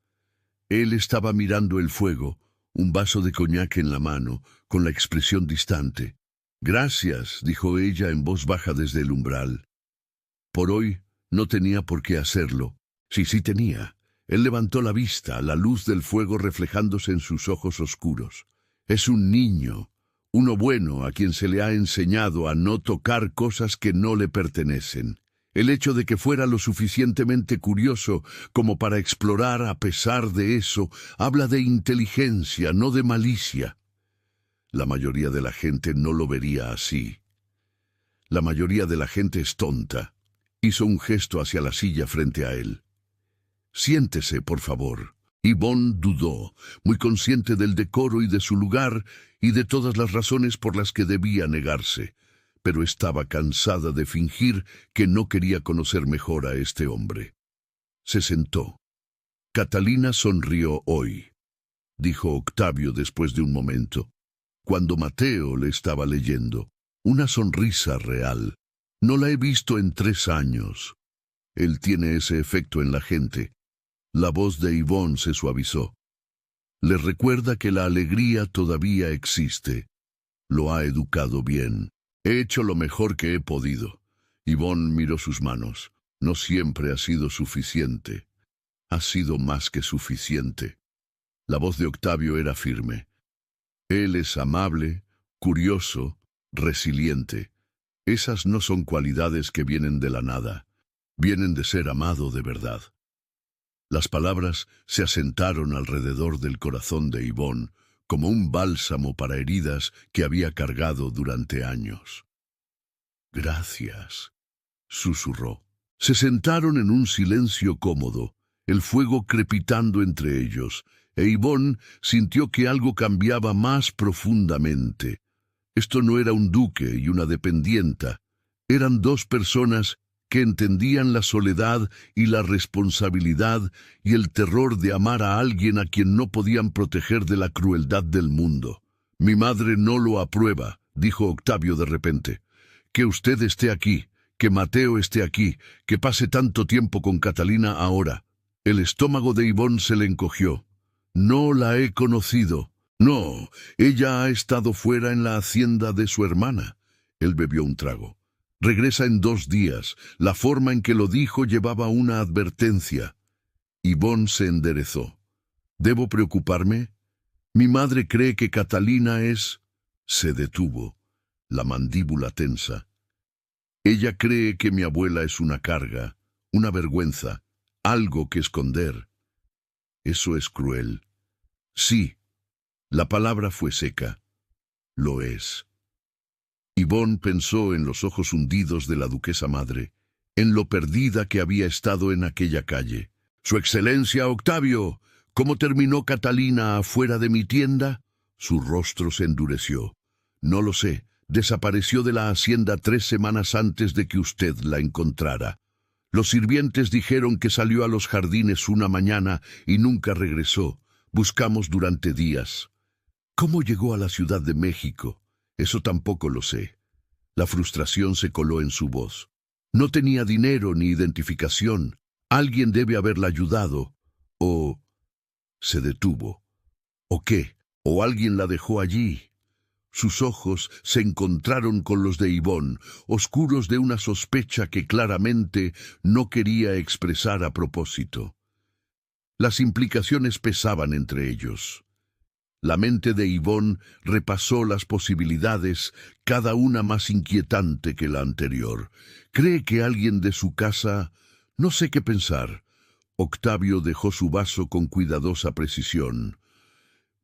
Él estaba mirando el fuego, un vaso de coñac en la mano, con la expresión distante. «Gracias», dijo ella en voz baja desde el umbral. Por hoy no tenía por qué hacerlo. Sí tenía. Él levantó la vista, la luz del fuego reflejándose en sus ojos oscuros. Es un niño, uno bueno a quien se le ha enseñado a no tocar cosas que no le pertenecen. El hecho de que fuera lo suficientemente curioso como para explorar a pesar de eso, habla de inteligencia, no de malicia. La mayoría de la gente no lo vería así. La mayoría de la gente es tonta. Hizo un gesto hacia la silla frente a él. «Siéntese, por favor». Yvonne dudó, muy consciente del decoro y de su lugar y de todas las razones por las que debía negarse, pero estaba cansada de fingir que no quería conocer mejor a este hombre. Se sentó. «Catalina sonrió hoy», dijo Octavio después de un momento, cuando Mateo le estaba leyendo. «Una sonrisa real. No la he visto en 3 años. Él tiene ese efecto en la gente». La voz de Yvonne se suavizó. «Le recuerda que la alegría todavía existe. Lo ha educado bien. He hecho lo mejor que he podido». Yvonne miró sus manos. «No siempre ha sido suficiente. Ha sido más que suficiente». La voz de Octavio era firme. «Él es amable, curioso, resiliente. Esas no son cualidades que vienen de la nada. Vienen de ser amado de verdad». Las palabras se asentaron alrededor del corazón de Yvonne como un bálsamo para heridas que había cargado durante años. «Gracias», susurró. Se sentaron en un silencio cómodo, el fuego crepitando entre ellos, e Yvonne sintió que algo cambiaba más profundamente. Esto no era un duque y una dependienta, eran 2 personas que entendían la soledad y la responsabilidad y el terror de amar a alguien a quien no podían proteger de la crueldad del mundo. «Mi madre no lo aprueba», dijo Octavio de repente. «Que usted esté aquí, que Mateo esté aquí, que pase tanto tiempo con Catalina ahora». El estómago de Yvonne se le encogió. «No la he conocido». «No, ella ha estado fuera en la hacienda de su hermana». Él bebió un trago. «Regresa en 2 días». La forma en que lo dijo llevaba una advertencia. Yvonne se enderezó. «¿Debo preocuparme? Mi madre cree que Catalina es...» Se detuvo, la mandíbula tensa. «Ella cree que mi abuela es una carga, una vergüenza, algo que esconder. Eso es cruel». «Sí». La palabra fue seca. «Lo es». Yvonne pensó en los ojos hundidos de la duquesa madre, en lo perdida que había estado en aquella calle. «Su Excelencia Octavio, ¿cómo terminó Catalina afuera de mi tienda?» Su rostro se endureció. «No lo sé. Desapareció de la hacienda 3 semanas antes de que usted la encontrara. Los sirvientes dijeron que salió a los jardines una mañana y nunca regresó. Buscamos durante días. ¿Cómo llegó a la Ciudad de México? Eso tampoco lo sé». La frustración se coló en su voz. «No tenía dinero ni identificación. Alguien debe haberla ayudado. O...» Se detuvo. «¿O qué? ¿O alguien la dejó allí?» Sus ojos se encontraron con los de Yvonne, oscuros de una sospecha que claramente no quería expresar a propósito. Las implicaciones pesaban entre ellos. La mente de Yvonne repasó las posibilidades, cada una más inquietante que la anterior. «¿Cree que alguien de su casa...?» «No sé qué pensar». Octavio dejó su vaso con cuidadosa precisión.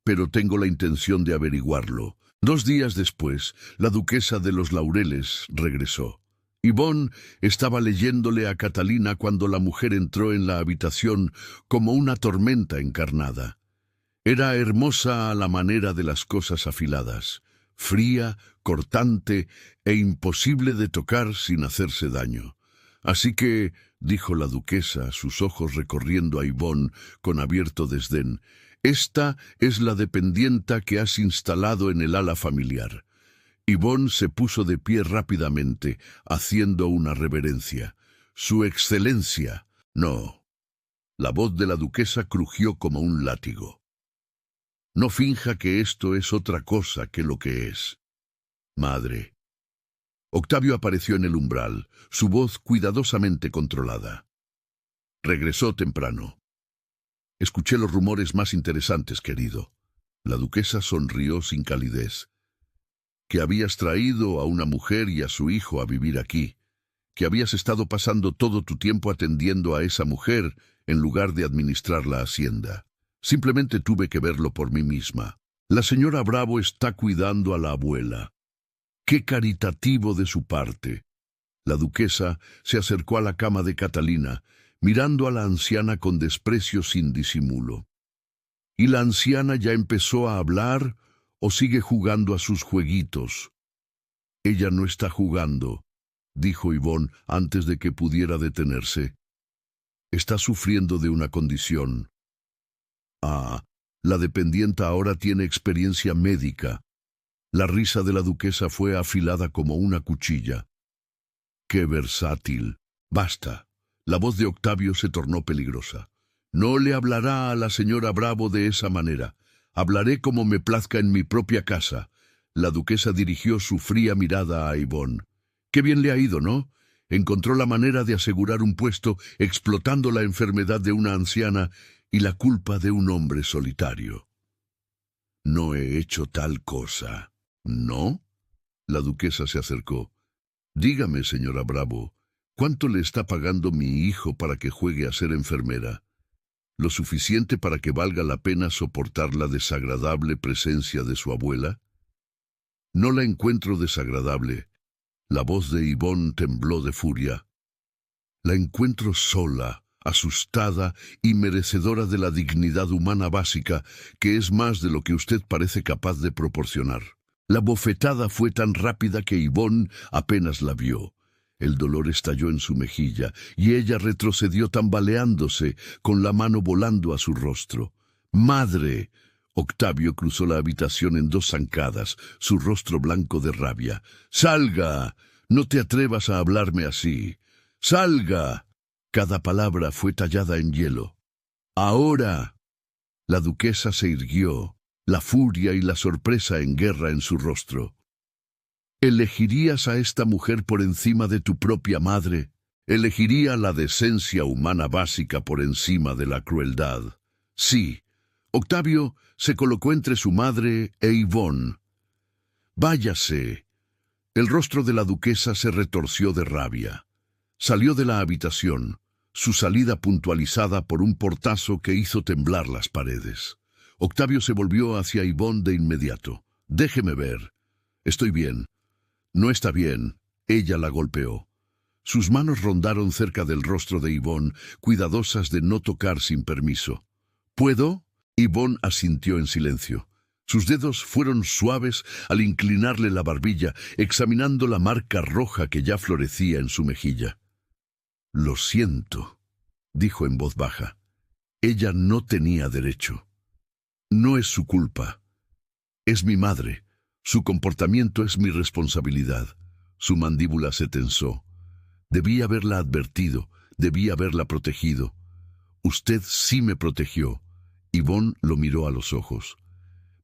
«Pero tengo la intención de averiguarlo». 2 días después, la duquesa de los Laureles regresó. Yvonne estaba leyéndole a Catalina cuando la mujer entró en la habitación como una tormenta encarnada. Era hermosa a la manera de las cosas afiladas, fría, cortante e imposible de tocar sin hacerse daño. «Así que», dijo la duquesa, sus ojos recorriendo a Yvonne con abierto desdén, «esta es la dependienta que has instalado en el ala familiar». Yvonne se puso de pie rápidamente, haciendo una reverencia. «Su Excelencia». «No». La voz de la duquesa crujió como un látigo. «No finja que esto es otra cosa que lo que es. Madre». Octavio apareció en el umbral, su voz cuidadosamente controlada. «Regresó temprano. Escuché los rumores más interesantes, querido». La duquesa sonrió sin calidez. «Que habías traído a una mujer y a su hijo a vivir aquí. Que habías estado pasando todo tu tiempo atendiendo a esa mujer en lugar de administrar la hacienda. Simplemente tuve que verlo por mí misma. La señora Bravo está cuidando a la abuela. Qué caritativo de su parte». La duquesa se acercó a la cama de Catalina, mirando a la anciana con desprecio sin disimulo. ¿Y la anciana ya empezó a hablar o sigue jugando a sus jueguitos? Ella no está jugando, dijo Yvonne antes de que pudiera detenerse. Está sufriendo de una condición. Ah, la dependienta ahora tiene experiencia médica. La risa de la duquesa fue afilada como una cuchilla. ¡Qué versátil! Basta. La voz de Octavio se tornó peligrosa. No le hablará a la señora Bravo de esa manera. Hablaré como me plazca en mi propia casa. La duquesa dirigió su fría mirada a Yvonne. Qué bien le ha ido, ¿no? Encontró la manera de asegurar un puesto explotando la enfermedad de una anciana y la culpa de un hombre solitario. No he hecho tal cosa. ¿No? La duquesa se acercó. Dígame, señora Bravo, ¿cuánto le está pagando mi hijo para que juegue a ser enfermera? ¿Lo suficiente para que valga la pena soportar la desagradable presencia de su abuela? No la encuentro desagradable. La voz de Yvonne tembló de furia. La encuentro sola, asustada y merecedora de la dignidad humana básica, que es más de lo que usted parece capaz de proporcionar. La bofetada fue tan rápida que Yvonne apenas la vio. El dolor estalló en su mejilla y ella retrocedió tambaleándose, con la mano volando a su rostro. ¡Madre! Octavio cruzó la habitación en 2 zancadas, su rostro blanco de rabia. ¡Salga! No te atrevas a hablarme así. ¡Salga! Cada palabra fue tallada en hielo. ¡Ahora! La duquesa se irguió, la furia y la sorpresa en guerra en su rostro. ¿Elegirías a esta mujer por encima de tu propia madre? ¿Elegiría la decencia humana básica por encima de la crueldad? Sí. Octavio se colocó entre su madre e Yvonne. «Váyase». El rostro de la duquesa se retorció de rabia. Salió de la habitación, su salida puntualizada por un portazo que hizo temblar las paredes. Octavio se volvió hacia Yvonne de inmediato. «Déjeme ver. Estoy bien». «No está bien». Ella la golpeó. Sus manos rondaron cerca del rostro de Yvonne, cuidadosas de no tocar sin permiso. «¿Puedo?» Yvonne asintió en silencio. Sus dedos fueron suaves al inclinarle la barbilla, examinando la marca roja que ya florecía en su mejilla. «Lo siento», dijo en voz baja. Ella no tenía derecho. No es su culpa. Es mi madre. Su comportamiento es mi responsabilidad. Su mandíbula se tensó. Debí haberla advertido, debí haberla protegido. Usted sí me protegió. Yvonne lo miró a los ojos.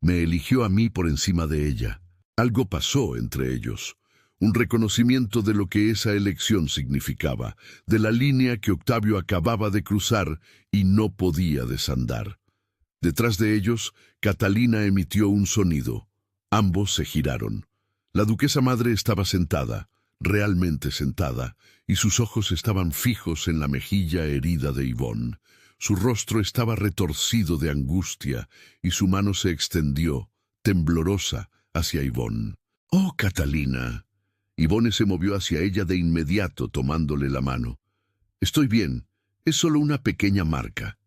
Me eligió a mí por encima de ella. Algo pasó entre ellos. Un reconocimiento de lo que esa elección significaba, de la línea que Octavio acababa de cruzar y no podía desandar. Detrás de ellos, Catalina emitió un sonido. Ambos se giraron. La duquesa madre estaba sentada, realmente sentada, y sus ojos estaban fijos en la mejilla herida de Yvonne. Su rostro estaba retorcido de angustia y su mano se extendió, temblorosa, hacia Yvonne. «¡Oh, Catalina!» Yvonne se movió hacia ella de inmediato, tomándole la mano. «Estoy bien, es solo una pequeña marca».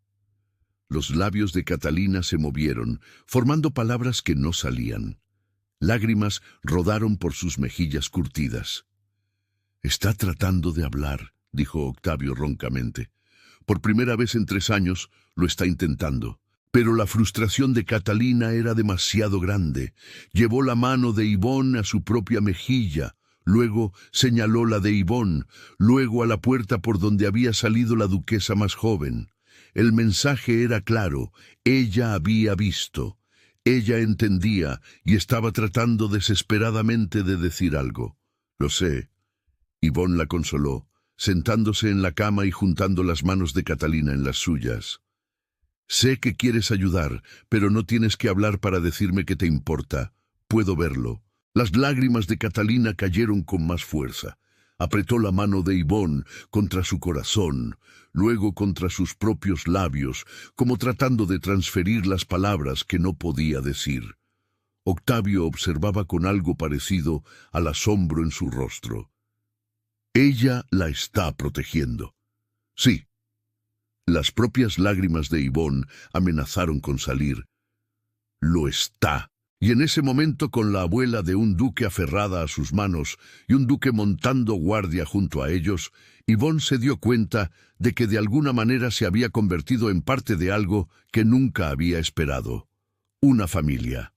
Los labios de Catalina se movieron, formando palabras que no salían. Lágrimas rodaron por sus mejillas curtidas. «Está tratando de hablar», dijo Octavio roncamente. «Por primera vez en 3 años lo está intentando». Pero la frustración de Catalina era demasiado grande. Llevó la mano de Yvonne a su propia mejilla, luego señaló la de Yvonne, luego a la puerta por donde había salido la duquesa más joven. El mensaje era claro, ella había visto. Ella entendía y estaba tratando desesperadamente de decir algo. «Lo sé». Yvonne la consoló, sentándose en la cama y juntando las manos de Catalina en las suyas. «Sé que quieres ayudar, pero no tienes que hablar para decirme que te importa. Puedo verlo». Las lágrimas de Catalina cayeron con más fuerza. Apretó la mano de Yvonne contra su corazón, luego contra sus propios labios, como tratando de transferir las palabras que no podía decir. Octavio observaba con algo parecido al asombro en su rostro. Ella la está protegiendo. Sí. Las propias lágrimas de Yvonne amenazaron con salir. Lo está. Y en ese momento, con la abuela de un duque aferrada a sus manos y un duque montando guardia junto a ellos, Yvonne se dio cuenta de que de alguna manera se había convertido en parte de algo que nunca había esperado. Una familia.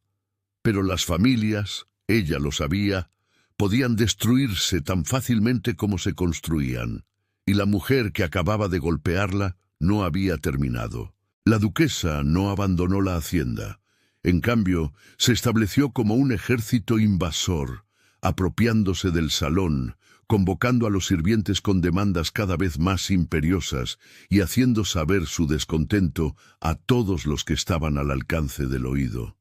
Pero las familias, ella lo sabía, podían destruirse tan fácilmente como se construían. Y la mujer que acababa de golpearla no había terminado. La duquesa no abandonó la hacienda. En cambio, se estableció como un ejército invasor, apropiándose del salón, convocando a los sirvientes con demandas cada vez más imperiosas y haciendo saber su descontento a todos los que estaban al alcance del oído.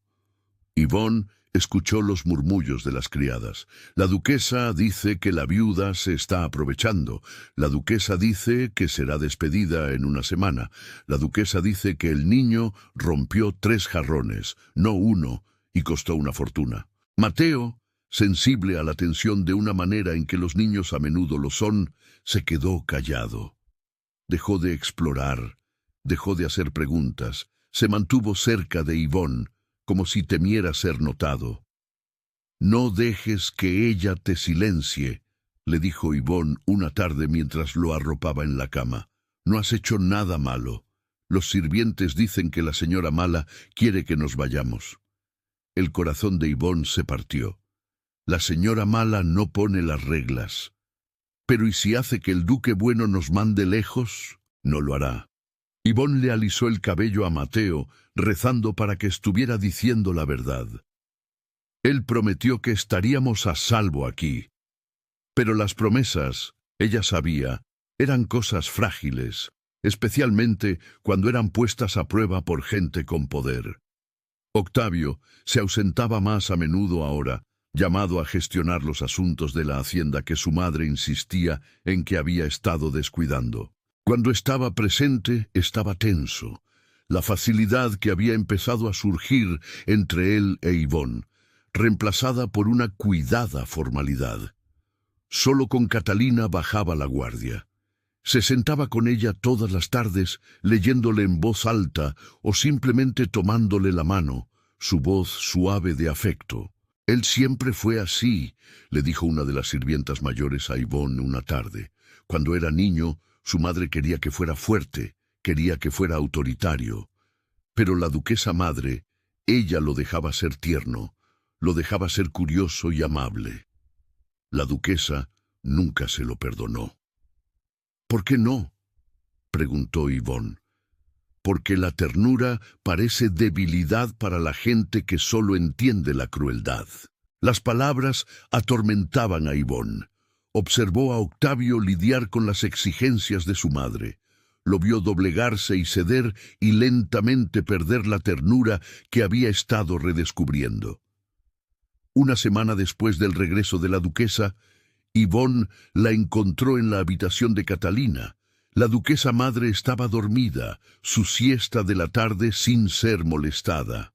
Yvonne escuchó los murmullos de las criadas. La duquesa dice que la viuda se está aprovechando. La duquesa dice que será despedida en una semana. La duquesa dice que el niño rompió 3 jarrones, no 1, y costó una fortuna. Mateo, sensible a la tensión de una manera en que los niños a menudo lo son, se quedó callado. Dejó de explorar, dejó de hacer preguntas, se mantuvo cerca de Yvonne, como si temiera ser notado. «No dejes que ella te silencie», le dijo Yvonne una tarde mientras lo arropaba en la cama. «No has hecho nada malo. Los sirvientes dicen que la señora mala quiere que nos vayamos». El corazón de Yvonne se partió. La señora mala no pone las reglas. Pero ¿y si hace que el duque bueno nos mande lejos? No lo hará. Yvonne le alisó el cabello a Mateo, rezando para que estuviera diciendo la verdad. Él prometió que estaríamos a salvo aquí. Pero las promesas, ella sabía, eran cosas frágiles, especialmente cuando eran puestas a prueba por gente con poder. Octavio se ausentaba más a menudo ahora, llamado a gestionar los asuntos de la hacienda que su madre insistía en que había estado descuidando. Cuando estaba presente, estaba tenso. La facilidad que había empezado a surgir entre él e Yvonne, reemplazada por una cuidada formalidad. Solo con Catalina bajaba la guardia. Se sentaba con ella todas las tardes, leyéndole en voz alta o simplemente tomándole la mano, su voz suave de afecto. «Él siempre fue así», le dijo una de las sirvientas mayores a Yvonne una tarde. Cuando era niño, su madre quería que fuera fuerte, quería que fuera autoritario. Pero la duquesa madre, ella lo dejaba ser tierno, lo dejaba ser curioso y amable. La duquesa nunca se lo perdonó. «¿Por qué no?», preguntó Yvonne. «Porque la ternura parece debilidad para la gente que solo entiende la crueldad». Las palabras atormentaban a Yvonne. Observó a Octavio lidiar con las exigencias de su madre. Lo vio doblegarse y ceder y lentamente perder la ternura que había estado redescubriendo. Una semana después del regreso de la duquesa, Yvonne la encontró en la habitación de Catalina. La duquesa madre estaba dormida, su siesta de la tarde sin ser molestada.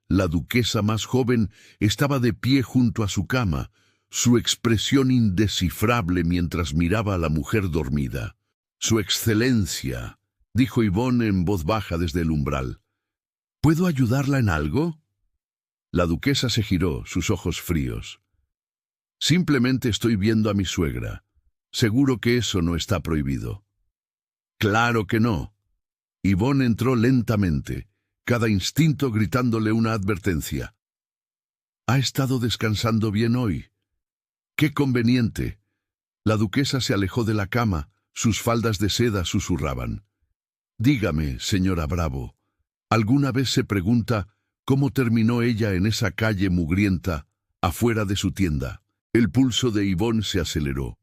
La duquesa más joven estaba de pie junto a su cama, su expresión indescifrable mientras miraba a la mujer dormida. «Su excelencia», dijo Yvonne en voz baja desde el umbral. «¿Puedo ayudarla en algo?» La duquesa se giró, sus ojos fríos. «Simplemente estoy viendo a mi suegra. Seguro que eso no está prohibido». «Claro que no». Yvonne entró lentamente, cada instinto gritándole una advertencia. «¿Ha estado descansando bien hoy?» «Qué conveniente». La duquesa se alejó de la cama, sus faldas de seda susurraban. «Dígame, señora Bravo, ¿alguna vez se pregunta cómo terminó ella en esa calle mugrienta, afuera de su tienda?» El pulso de Yvonne se aceleró.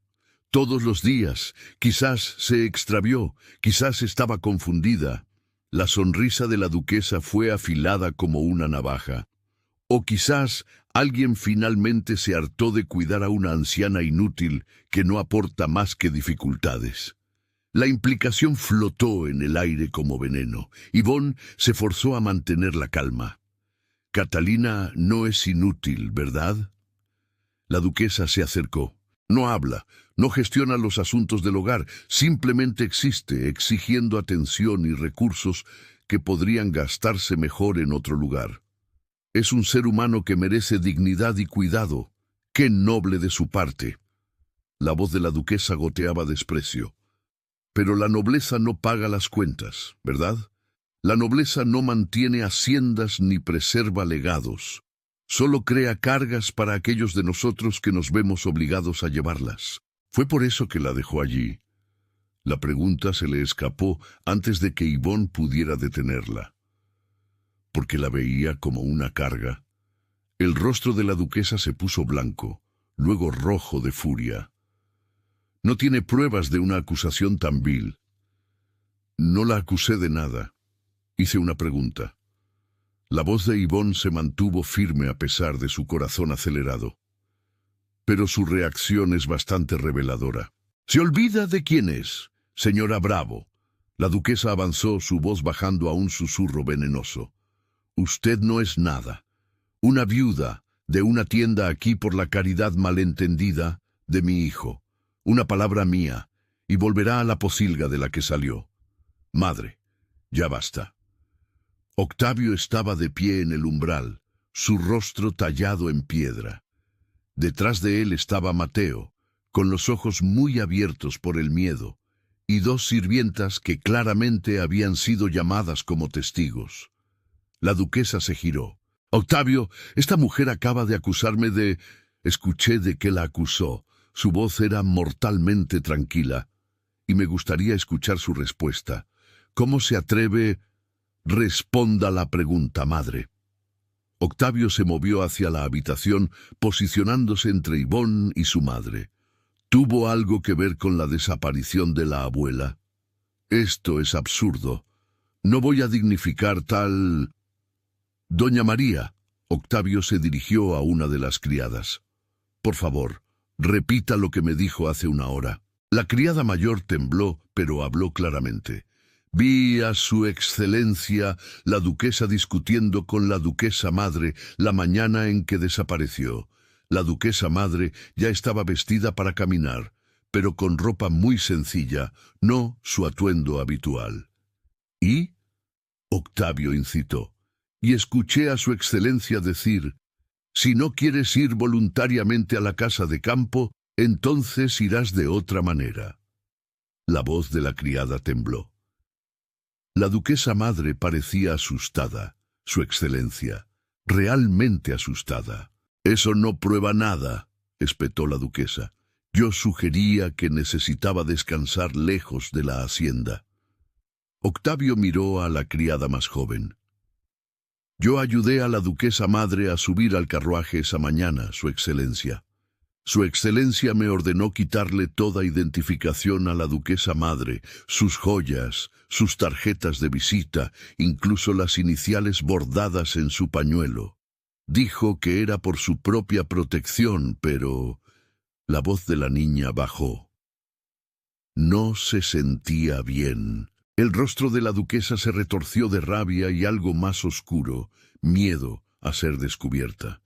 Todos los días, quizás se extravió, quizás estaba confundida. La sonrisa de la duquesa fue afilada como una navaja. O quizás alguien finalmente se hartó de cuidar a una anciana inútil que no aporta más que dificultades. La implicación flotó en el aire como veneno. Yvonne se forzó a mantener la calma. «Catalina no es inútil, ¿verdad?» La duquesa se acercó. No habla, no gestiona los asuntos del hogar, simplemente existe, exigiendo atención y recursos que podrían gastarse mejor en otro lugar. Es un ser humano que merece dignidad y cuidado. ¡Qué noble de su parte! La voz de la duquesa goteaba desprecio. Pero la nobleza no paga las cuentas, ¿verdad? La nobleza no mantiene haciendas ni preserva legados. Solo crea cargas para aquellos de nosotros que nos vemos obligados a llevarlas. Fue por eso que la dejó allí. La pregunta se le escapó antes de que Yvonne pudiera detenerla. ¿Porque la veía como una carga? El rostro de la duquesa se puso blanco, luego rojo de furia. No tiene pruebas de una acusación tan vil. No la acusé de nada. Hice una pregunta. La voz de Yvonne se mantuvo firme a pesar de su corazón acelerado. Pero su reacción es bastante reveladora. «¿Se olvida de quién es, señora Bravo?» La duquesa avanzó, su voz bajando a un susurro venenoso. «Usted no es nada. Una viuda de una tienda aquí por la caridad malentendida de mi hijo. Una palabra mía, y volverá a la pocilga de la que salió. Madre, ya basta». Octavio estaba de pie en el umbral, su rostro tallado en piedra. Detrás de él estaba Mateo, con los ojos muy abiertos por el miedo, y dos sirvientas que claramente habían sido llamadas como testigos. La duquesa se giró. «Octavio, esta mujer acaba de acusarme de...» Escuché de qué la acusó. Su voz era mortalmente tranquila, y me gustaría escuchar su respuesta. «¿Cómo se atreve...?» «Responda la pregunta, madre». Octavio se movió hacia la habitación, posicionándose entre Yvonne y su madre. ¿Tuvo algo que ver con la desaparición de la abuela? Esto es absurdo. No voy a dignificar tal... «Doña María», Octavio se dirigió a una de las criadas. «Por favor, repita lo que me dijo hace una hora». La criada mayor tembló, pero habló claramente. «Vi a su excelencia la duquesa discutiendo con la duquesa madre la mañana en que desapareció. La duquesa madre ya estaba vestida para caminar, pero con ropa muy sencilla, no su atuendo habitual». «¿Y?» Octavio incitó. «Y escuché a su excelencia decir, si no quieres ir voluntariamente a la casa de campo, entonces irás de otra manera». La voz de la criada tembló. La duquesa madre parecía asustada, su excelencia, realmente asustada. «Eso no prueba nada», espetó la duquesa. «Yo sugería que necesitaba descansar lejos de la hacienda». Octavio miró a la criada más joven. «Yo ayudé a la duquesa madre a subir al carruaje esa mañana, su excelencia. Su excelencia me ordenó quitarle toda identificación a la duquesa madre, sus joyas, sus tarjetas de visita, incluso las iniciales bordadas en su pañuelo. Dijo que era por su propia protección, pero...» La voz de la niña bajó. No se sentía bien. El rostro de la duquesa se retorció de rabia y algo más oscuro, miedo a ser descubierta.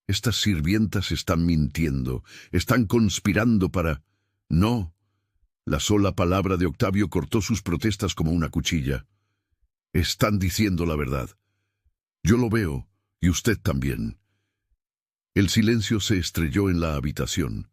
«Estas sirvientas están mintiendo, están conspirando para...» «No». La sola palabra de Octavio cortó sus protestas como una cuchilla. «Están diciendo la verdad. Yo lo veo, y usted también». El silencio se estrelló en la habitación.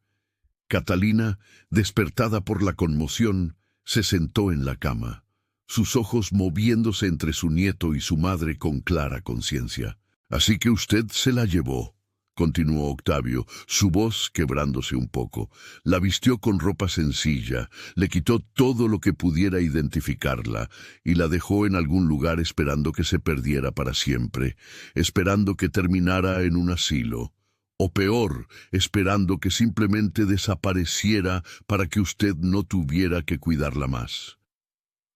Catalina, despertada por la conmoción, se sentó en la cama, sus ojos moviéndose entre su nieto y su madre con clara conciencia. «Así que usted se la llevó», continuó Octavio, su voz quebrándose un poco. «La vistió con ropa sencilla, le quitó todo lo que pudiera identificarla y la dejó en algún lugar esperando que se perdiera para siempre, esperando que terminara en un asilo. O peor, esperando que simplemente desapareciera para que usted no tuviera que cuidarla más.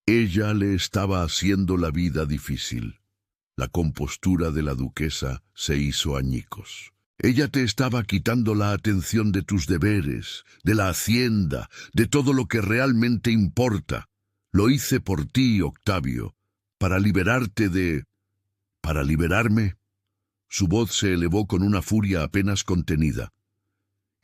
Ella le estaba haciendo la vida difícil». La compostura de la duquesa se hizo añicos. «Ella te estaba quitando la atención de tus deberes, de la hacienda, de todo lo que realmente importa. Lo hice por ti, Octavio, para liberarte de... ¿Para liberarme?». Su voz se elevó con una furia apenas contenida.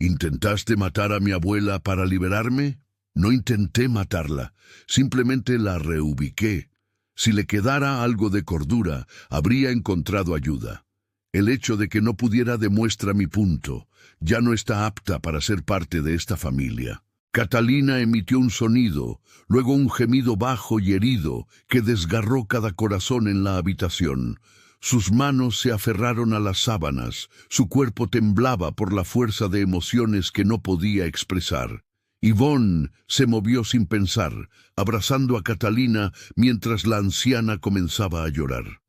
¿Intentaste matar a mi abuela para liberarme? No intenté matarla, simplemente la reubiqué. Si le quedara algo de cordura, habría encontrado ayuda. El hecho de que no pudiera demuestra mi punto. Ya no está apta para ser parte de esta familia. Catalina emitió un sonido, luego un gemido bajo y herido que desgarró cada corazón en la habitación. Sus manos se aferraron a las sábanas, su cuerpo temblaba por la fuerza de emociones que no podía expresar. Yvonne se movió sin pensar, abrazando a Catalina mientras la anciana comenzaba a llorar.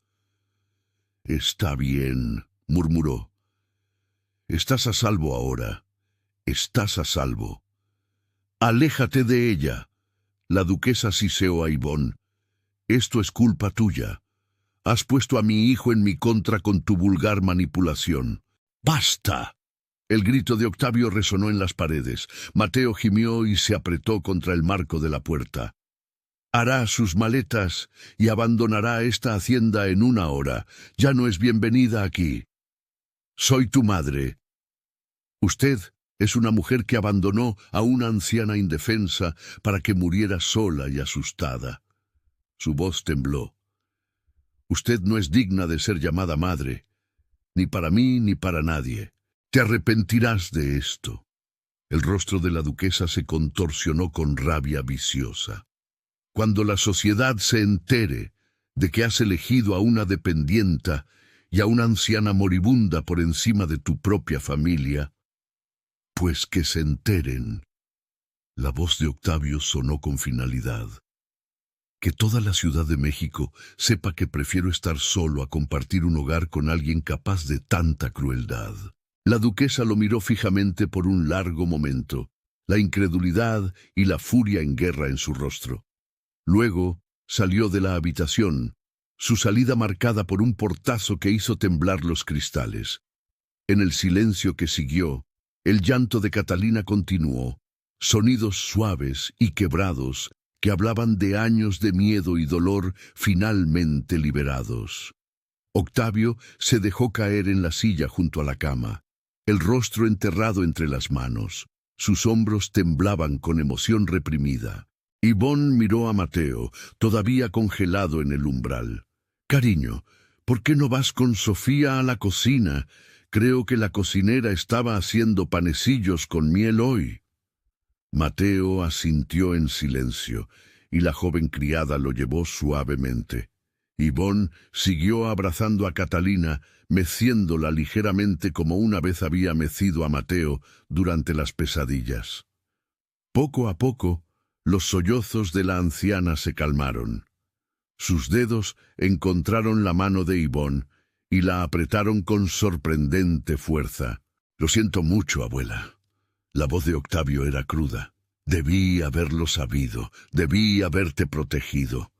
«Está bien», murmuró. «Estás a salvo ahora. Estás a salvo». «Aléjate de ella». La duquesa siseó a Yvonne. «Esto es culpa tuya. Has puesto a mi hijo en mi contra con tu vulgar manipulación». «¡Basta!». El grito de Octavio resonó en las paredes. Mateo gimió y se apretó contra el marco de la puerta. «Hará sus maletas y abandonará esta hacienda en 1 hora. Ya no es bienvenida aquí. Soy tu madre. Usted es una mujer que abandonó a una anciana indefensa para que muriera sola y asustada». Su voz tembló. «Usted no es digna de ser llamada madre, ni para mí ni para nadie. Te arrepentirás de esto». El rostro de la duquesa se contorsionó con rabia viciosa. «Cuando la sociedad se entere de que has elegido a una dependienta y a una anciana moribunda por encima de tu propia familia, pues que se enteren». La voz de Octavio sonó con finalidad. «Que toda la Ciudad de México sepa que prefiero estar solo a compartir un hogar con alguien capaz de tanta crueldad». La duquesa lo miró fijamente por un largo momento, la incredulidad y la furia en guerra en su rostro. Luego salió de la habitación, su salida marcada por un portazo que hizo temblar los cristales. En el silencio que siguió, el llanto de Catalina continuó, sonidos suaves y quebrados que hablaban de años de miedo y dolor finalmente liberados. Octavio se dejó caer en la silla junto a la cama, el rostro enterrado entre las manos. Sus hombros temblaban con emoción reprimida. Yvonne miró a Mateo, todavía congelado en el umbral. «Cariño, ¿por qué no vas con Sofía a la cocina? Creo que la cocinera estaba haciendo panecillos con miel hoy». Mateo asintió en silencio, y la joven criada lo llevó suavemente. Yvonne siguió abrazando a Catalina, meciéndola ligeramente como una vez había mecido a Mateo durante las pesadillas. Poco a poco, los sollozos de la anciana se calmaron. Sus dedos encontraron la mano de Yvonne y la apretaron con sorprendente fuerza. «Lo siento mucho, abuela». La voz de Octavio era cruda. «Debí haberlo sabido, debí haberte protegido».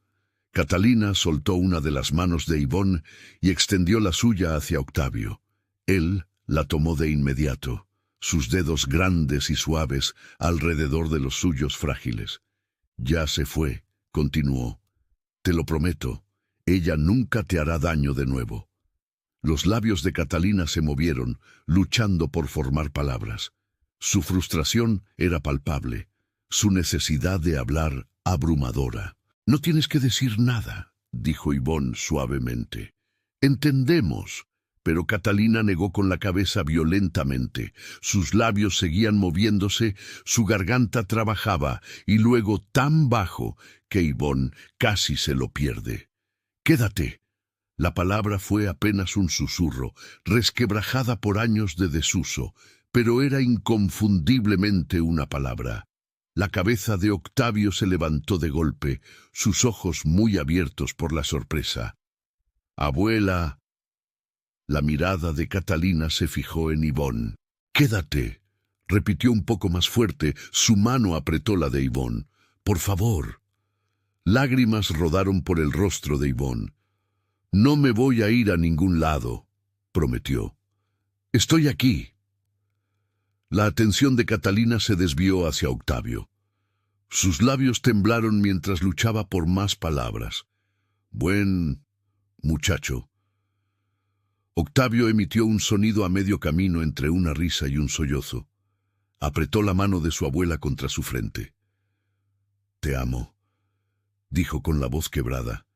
Catalina soltó una de las manos de Yvonne y extendió la suya hacia Octavio. Él la tomó de inmediato, sus dedos grandes y suaves alrededor de los suyos frágiles. «Ya se fue», continuó. «Te lo prometo, ella nunca te hará daño de nuevo». Los labios de Catalina se movieron, luchando por formar palabras. Su frustración era palpable, su necesidad de hablar abrumadora. «No tienes que decir nada», dijo Yvonne suavemente. «Entendemos». Pero Catalina negó con la cabeza violentamente. Sus labios seguían moviéndose, su garganta trabajaba, y luego tan bajo que Yvonne casi se lo pierde. «Quédate». La palabra fue apenas un susurro, resquebrajada por años de desuso, pero era inconfundiblemente una palabra. La cabeza de Octavio se levantó de golpe, sus ojos muy abiertos por la sorpresa. «Abuela». La mirada de Catalina se fijó en Yvonne. «Quédate», repitió un poco más fuerte, su mano apretó la de Yvonne. «Por favor». Lágrimas rodaron por el rostro de Yvonne. «No me voy a ir a ningún lado», prometió. «Estoy aquí». La atención de Catalina se desvió hacia Octavio. Sus labios temblaron mientras luchaba por más palabras. «Buen muchacho». Octavio emitió un sonido a medio camino entre una risa y un sollozo. Apretó la mano de su abuela contra su frente. «Te amo», dijo con la voz quebrada.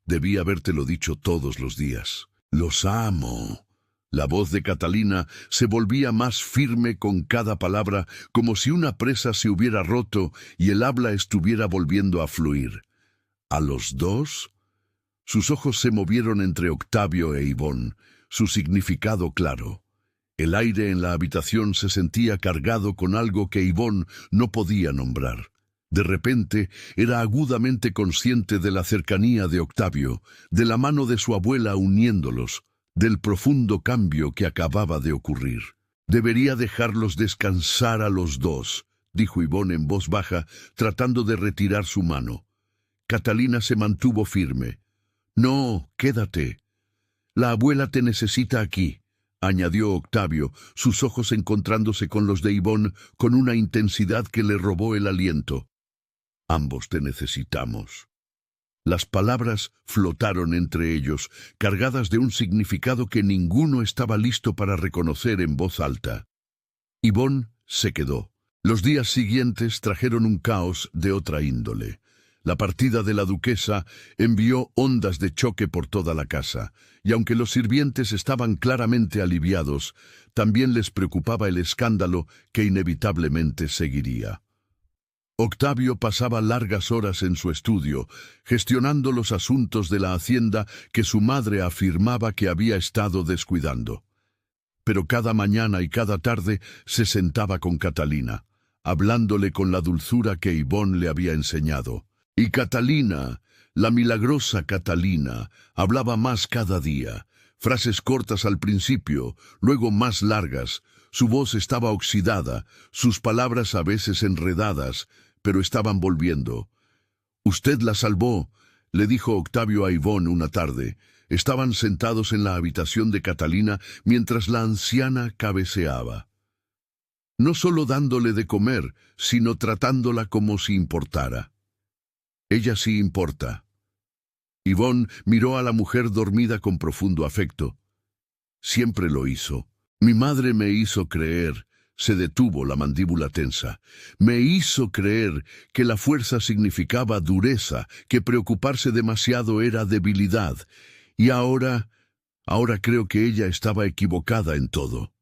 «Debí habértelo dicho todos los días. Los amo». La voz de Catalina se volvía más firme con cada palabra, como si una presa se hubiera roto y el habla estuviera volviendo a fluir. ¿A los dos? Sus ojos se movieron entre Octavio e Ivonne, su significado claro. El aire en la habitación se sentía cargado con algo que Ivonne no podía nombrar. De repente era agudamente consciente de la cercanía de Octavio, de la mano de su abuela uniéndolos, del profundo cambio que acababa de ocurrir. «Debería dejarlos descansar a los dos», dijo Ivonne en voz baja, tratando de retirar su mano. Catalina se mantuvo firme. «No, quédate. La abuela te necesita aquí», añadió Octavio, sus ojos encontrándose con los de Ivonne con una intensidad que le robó el aliento. «Ambos te necesitamos». Las palabras flotaron entre ellos, cargadas de un significado que ninguno estaba listo para reconocer en voz alta. Ivonne se quedó. Los días siguientes trajeron un caos de otra índole. La partida de la duquesa envió ondas de choque por toda la casa, y aunque los sirvientes estaban claramente aliviados, también les preocupaba el escándalo que inevitablemente seguiría. Octavio pasaba largas horas en su estudio, gestionando los asuntos de la hacienda que su madre afirmaba que había estado descuidando. Pero cada mañana y cada tarde se sentaba con Catalina, hablándole con la dulzura que Ivonne le había enseñado. Y Catalina, la milagrosa Catalina, hablaba más cada día, frases cortas al principio, luego más largas. Su voz estaba oxidada, sus palabras a veces enredadas, pero estaban volviendo. «Usted la salvó», le dijo Octavio a Ivonne una tarde. Estaban sentados en la habitación de Catalina mientras la anciana cabeceaba. No solo dándole de comer, sino tratándola como si importara. «Ella sí importa». Ivonne miró a la mujer dormida con profundo afecto. «Siempre lo hizo. Mi madre me hizo creer». Se detuvo, la mandíbula tensa. «Me hizo creer que la fuerza significaba dureza, que preocuparse demasiado era debilidad. Y ahora creo que ella estaba equivocada en todo».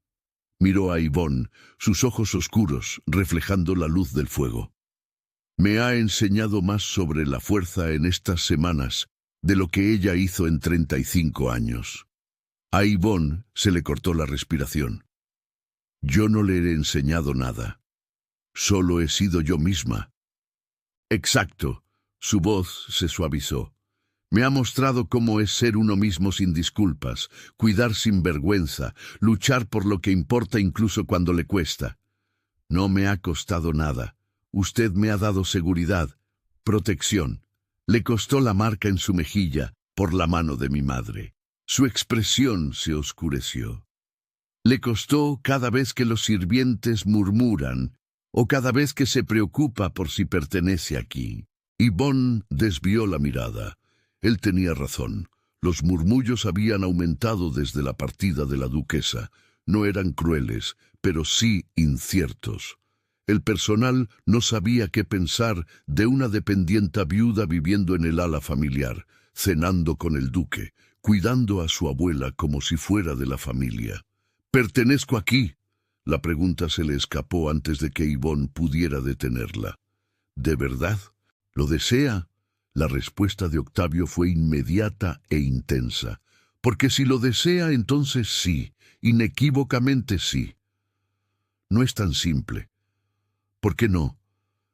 Miró a Ivonne, sus ojos oscuros, reflejando la luz del fuego. «Me ha enseñado más sobre la fuerza en estas semanas de lo que ella hizo en 35 años». A Ivonne se le cortó la respiración. «Yo no le he enseñado nada. Solo he sido yo misma». «Exacto». Su voz se suavizó. «Me ha mostrado cómo es ser uno mismo sin disculpas, cuidar sin vergüenza, luchar por lo que importa incluso cuando le cuesta. No me ha costado nada. Usted me ha dado seguridad, protección. Le costó la marca en su mejilla por la mano de mi madre». Su expresión se oscureció. «Le costó cada vez que los sirvientes murmuran o cada vez que se preocupa por si pertenece aquí». Ivonne desvió la mirada. Él tenía razón. Los murmullos habían aumentado desde la partida de la duquesa. No eran crueles, pero sí inciertos. El personal no sabía qué pensar de una dependienta viuda viviendo en el ala familiar, cenando con el duque, cuidando a su abuela como si fuera de la familia. «¿Pertenezco aquí?». La pregunta se le escapó antes de que Ivonne pudiera detenerla. «¿De verdad? ¿Lo desea?». La respuesta de Octavio fue inmediata e intensa. «Porque si lo desea, entonces sí, inequívocamente sí». «No es tan simple». «¿Por qué no?».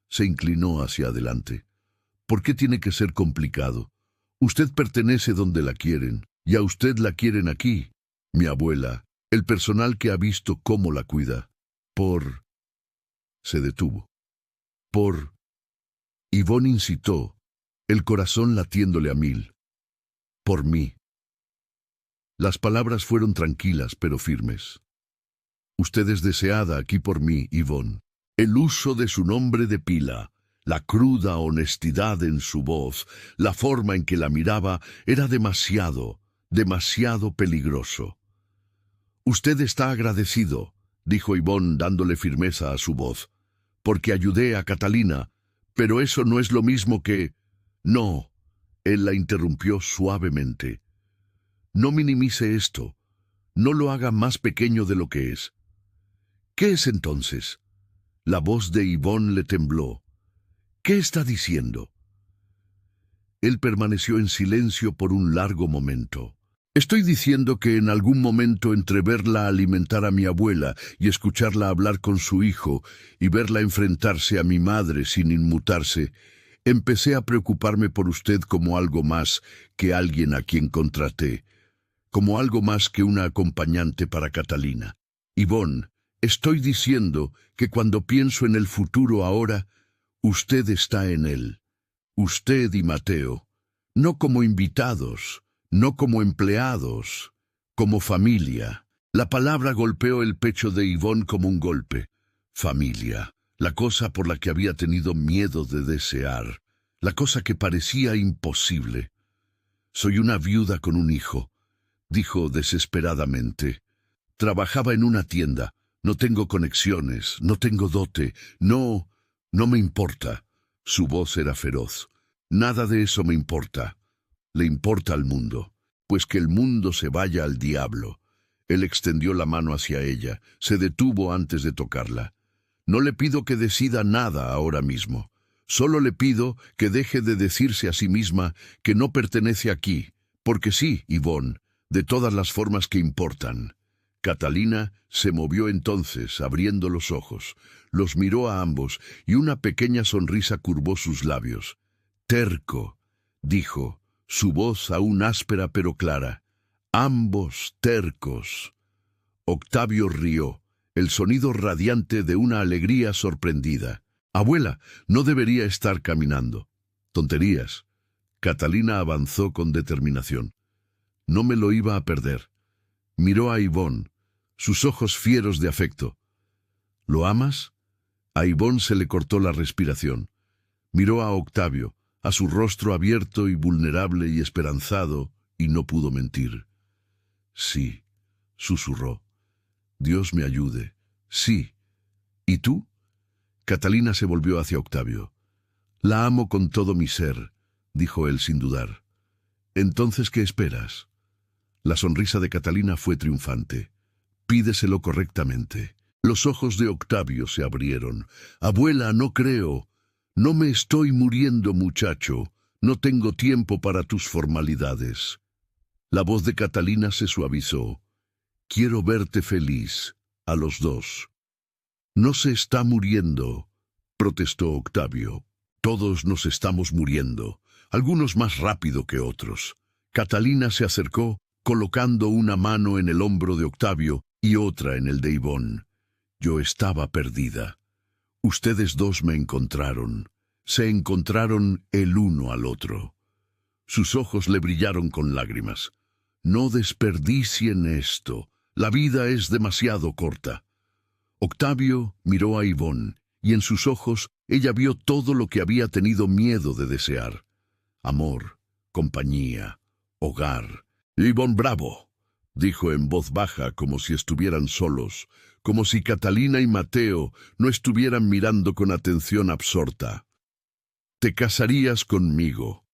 Se inclinó hacia adelante. «¿Por qué tiene que ser complicado? Usted pertenece donde la quieren, y a usted la quieren aquí. Mi abuela, el personal que ha visto cómo la cuida. Por...». Se detuvo. «Por...». Ivonne incitó, el corazón latiéndole a mil. «Por mí». Las palabras fueron tranquilas pero firmes. «Usted es deseada aquí por mí, Ivonne». El uso de su nombre de pila, la cruda honestidad en su voz, la forma en que la miraba, era demasiado peligroso. «Usted está agradecido», dijo Ivonne dándole firmeza a su voz, porque ayudé a Catalina, pero eso no es lo mismo que... No, él la interrumpió suavemente. No minimice esto, no lo haga más pequeño de lo que es. ¿Qué es entonces? La voz de Ivonne le tembló. ¿Qué está diciendo? Él permaneció en silencio por un largo momento. Estoy diciendo que en algún momento entre verla alimentar a mi abuela y escucharla hablar con su hijo y verla enfrentarse a mi madre sin inmutarse, empecé a preocuparme por usted como algo más que alguien a quien contraté, como algo más que una acompañante para Catalina. Ivonne, estoy diciendo que cuando pienso en el futuro ahora, usted está en él. Usted y Mateo, no como invitados, no como empleados, como familia. La palabra golpeó el pecho de Ivonne como un golpe. Familia, la cosa por la que había tenido miedo de desear, la cosa que parecía imposible. Soy una viuda con un hijo, dijo desesperadamente. Trabajaba en una tienda, no tengo conexiones, no tengo dote, no me importa. Su voz era feroz. Nada de eso me importa. Le importa al mundo. Pues que el mundo se vaya al diablo. Él extendió la mano hacia ella. Se detuvo antes de tocarla. No le pido que decida nada ahora mismo. Solo le pido que deje de decirse a sí misma que no pertenece aquí. Porque sí, Ivonne, de todas las formas que importan. Catalina se movió entonces, abriendo los ojos. Los miró a ambos y una pequeña sonrisa curvó sus labios. Terco, dijo, su voz aún áspera pero clara. Ambos tercos. Octavio rió, el sonido radiante de una alegría sorprendida. Abuela, no debería estar caminando. Tonterías. Catalina avanzó con determinación. No me lo iba a perder. Miró a Ivonne, sus ojos fieros de afecto. ¿Lo amas? A Ivonne se le cortó la respiración. Miró a Octavio, a su rostro abierto y vulnerable y esperanzado, y no pudo mentir. Sí, susurró. Dios me ayude. Sí. ¿Y tú? Catalina se volvió hacia Octavio. La amo con todo mi ser, dijo él sin dudar. Entonces, ¿qué esperas? La sonrisa de Catalina fue triunfante. Pídeselo correctamente. Los ojos de Octavio se abrieron. Abuela, no creo. No me estoy muriendo, muchacho. No tengo tiempo para tus formalidades. La voz de Catalina se suavizó. Quiero verte feliz, a los dos. No se está muriendo, protestó Octavio. Todos nos estamos muriendo, algunos más rápido que otros. Catalina se acercó, colocando una mano en el hombro de Octavio y otra en el de Ivonne. Yo estaba perdida. Ustedes dos me encontraron. Se encontraron el uno al otro. Sus ojos le brillaron con lágrimas. No desperdicien esto. La vida es demasiado corta. Octavio miró a Ivonne, y en sus ojos ella vio todo lo que había tenido miedo de desear. Amor, compañía, hogar. Ivonne Bravo, dijo en voz baja como si estuvieran solos, como si Catalina y Mateo no estuvieran mirando con atención absorta. Te casarías conmigo.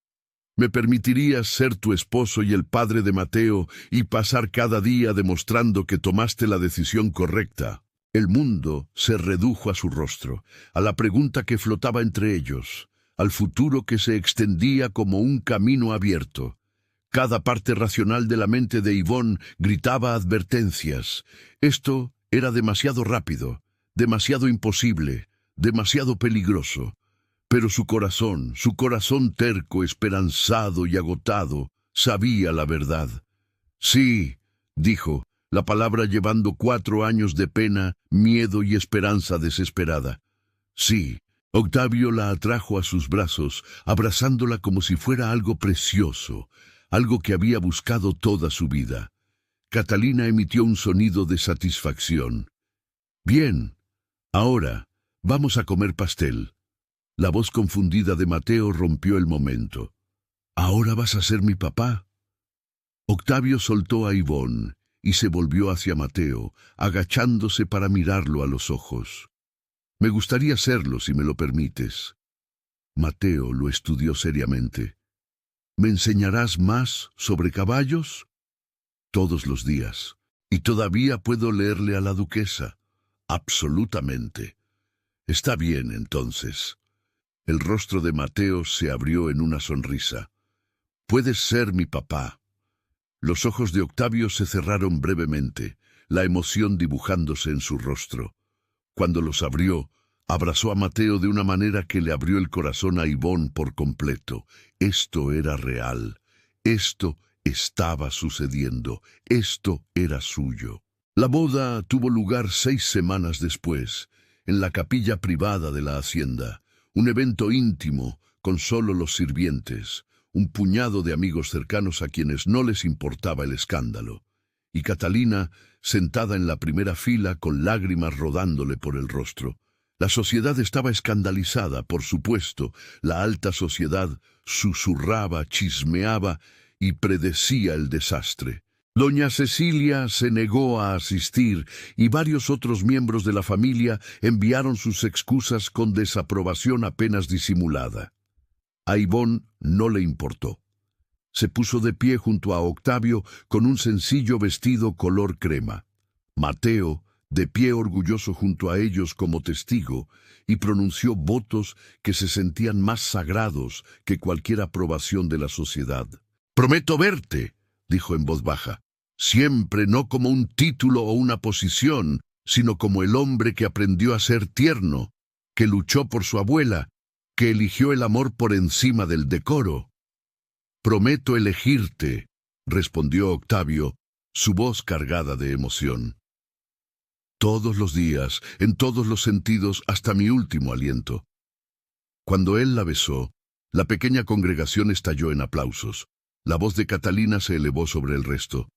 Me permitirías ser tu esposo y el padre de Mateo y pasar cada día demostrando que tomaste la decisión correcta. El mundo se redujo a su rostro, a la pregunta que flotaba entre ellos, al futuro que se extendía como un camino abierto. Cada parte racional de la mente de Ivonne gritaba advertencias. Esto era demasiado rápido, demasiado imposible, demasiado peligroso. Pero su corazón terco, esperanzado y agotado, sabía la verdad. Sí, dijo, la palabra llevando 4 años de pena, miedo y esperanza desesperada. Sí, Octavio la atrajo a sus brazos, abrazándola como si fuera algo precioso, algo que había buscado toda su vida. Catalina emitió un sonido de satisfacción. Bien, ahora vamos a comer pastel. La voz confundida de Mateo rompió el momento. ¿Ahora vas a ser mi papá? Octavio soltó a Ivonne, y se volvió hacia Mateo, agachándose para mirarlo a los ojos. Me gustaría hacerlo, si me lo permites. Mateo lo estudió seriamente. ¿Me enseñarás más sobre caballos? Todos los días. ¿Y todavía puedo leerle a la duquesa? Absolutamente. Está bien, entonces. El rostro de Mateo se abrió en una sonrisa. Puedes ser mi papá. Los ojos de Octavio se cerraron brevemente, la emoción dibujándose en su rostro. Cuando los abrió, abrazó a Mateo de una manera que le abrió el corazón a Ivonne por completo. Esto era real. Esto estaba sucediendo. Esto era suyo. La boda tuvo lugar 6 semanas después, en la capilla privada de la hacienda. Un evento íntimo, con solo los sirvientes, un puñado de amigos cercanos a quienes no les importaba el escándalo, y Catalina sentada en la primera fila con lágrimas rodándole por el rostro. La sociedad estaba escandalizada, por supuesto. La alta sociedad susurraba, chismeaba y predecía el desastre. Doña Cecilia se negó a asistir y varios otros miembros de la familia enviaron sus excusas con desaprobación apenas disimulada. A Ivonne no le importó. Se puso de pie junto a Octavio con un sencillo vestido color crema. Mateo, de pie orgulloso junto a ellos como testigo, y pronunció votos que se sentían más sagrados que cualquier aprobación de la sociedad. «Prometo verte», dijo en voz baja, «siempre no como un título o una posición, sino como el hombre que aprendió a ser tierno, que luchó por su abuela, que eligió el amor por encima del decoro». «Prometo elegirte», respondió Octavio, su voz cargada de emoción. «Todos los días, en todos los sentidos, hasta mi último aliento». Cuando él la besó, la pequeña congregación estalló en aplausos. La voz de Catalina se elevó sobre el resto.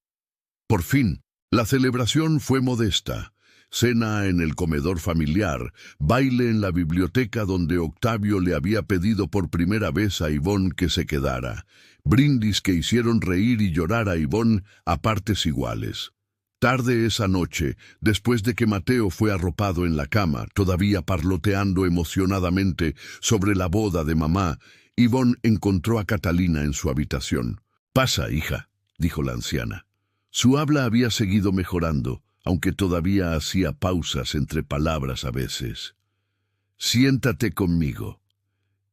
Por fin, la celebración fue modesta. Cena en el comedor familiar, baile en la biblioteca donde Octavio le había pedido por primera vez a Ivonne que se quedara, brindis que hicieron reír y llorar a Ivonne a partes iguales. Tarde esa noche, después de que Mateo fue arropado en la cama, todavía parloteando emocionadamente sobre la boda de mamá, Ivonne encontró a Catalina en su habitación. «Pasa, hija», dijo la anciana. Su habla había seguido mejorando, aunque todavía hacía pausas entre palabras a veces. «Siéntate conmigo».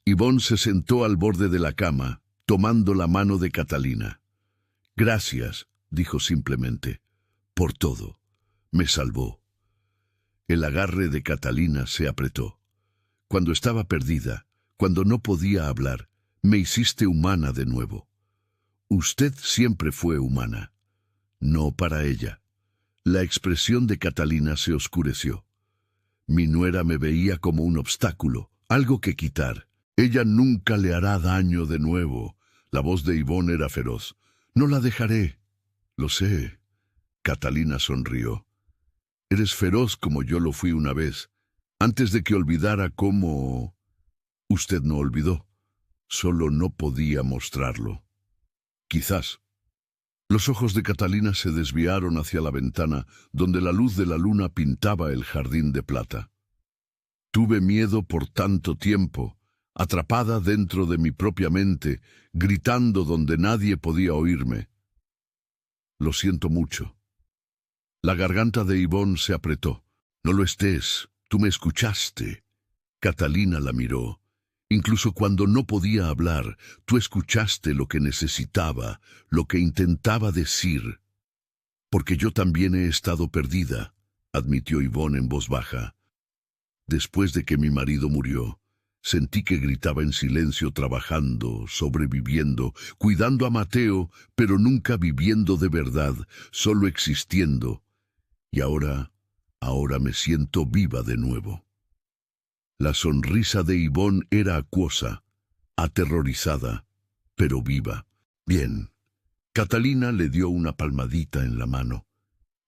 Ivonne se sentó al borde de la cama, tomando la mano de Catalina. «Gracias», dijo simplemente, «por todo. Me salvó». El agarre de Catalina se apretó. «Cuando estaba perdida, cuando no podía hablar, me hiciste humana de nuevo». «Usted siempre fue humana». «No para ella». La expresión de Catalina se oscureció. «Mi nuera me veía como un obstáculo, algo que quitar. Ella nunca le hará daño de nuevo». La voz de Ivonne era feroz. «No la dejaré». «Lo sé». Catalina sonrió. «Eres feroz como yo lo fui una vez, antes de que olvidara cómo...» «Usted no olvidó. Solo no podía mostrarlo». «Quizás». Los ojos de Catalina se desviaron hacia la ventana, donde la luz de la luna pintaba el jardín de plata. «Tuve miedo por tanto tiempo, atrapada dentro de mi propia mente, gritando donde nadie podía oírme». «Lo siento mucho». La garganta de Ivonne se apretó. «No lo estés, tú me escuchaste». Catalina la miró. «Incluso cuando no podía hablar, tú escuchaste lo que necesitaba, lo que intentaba decir». «Porque yo también he estado perdida», admitió Ivonne en voz baja. «Después de que mi marido murió, sentí que gritaba en silencio, trabajando, sobreviviendo, cuidando a Mateo, pero nunca viviendo de verdad, solo existiendo. Y ahora me siento viva de nuevo». La sonrisa de Ivonne era acuosa, aterrorizada, pero viva. «Bien». Catalina le dio una palmadita en la mano.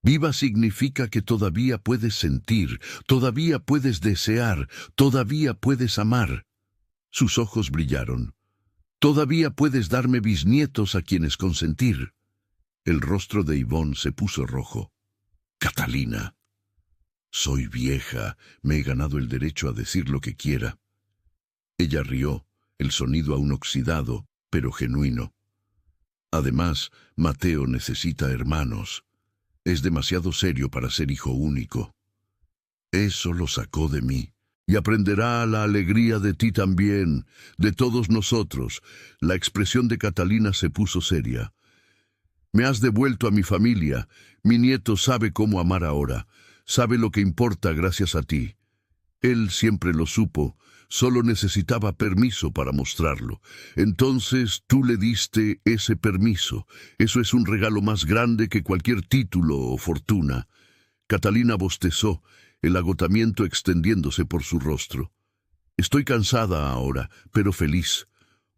«Viva significa que todavía puedes sentir, todavía puedes desear, todavía puedes amar». Sus ojos brillaron. «Todavía puedes darme bisnietos a quienes consentir». El rostro de Yvonne se puso rojo. Catalina. Soy vieja, me he ganado el derecho a decir lo que quiera. Ella rió, el sonido aún oxidado, pero genuino. Además, Mateo necesita hermanos. Es demasiado serio para ser hijo único. Eso lo sacó de mí. Y aprenderá la alegría de ti también, de todos nosotros. La expresión de Catalina se puso seria. Me has devuelto a mi familia. Mi nieto sabe cómo amar ahora. Sabe lo que importa gracias a ti. Él siempre lo supo, solo necesitaba permiso para mostrarlo. Entonces tú le diste ese permiso. Eso es un regalo más grande que cualquier título o fortuna. Catalina bostezó, el agotamiento extendiéndose por su rostro. Estoy cansada ahora, pero feliz.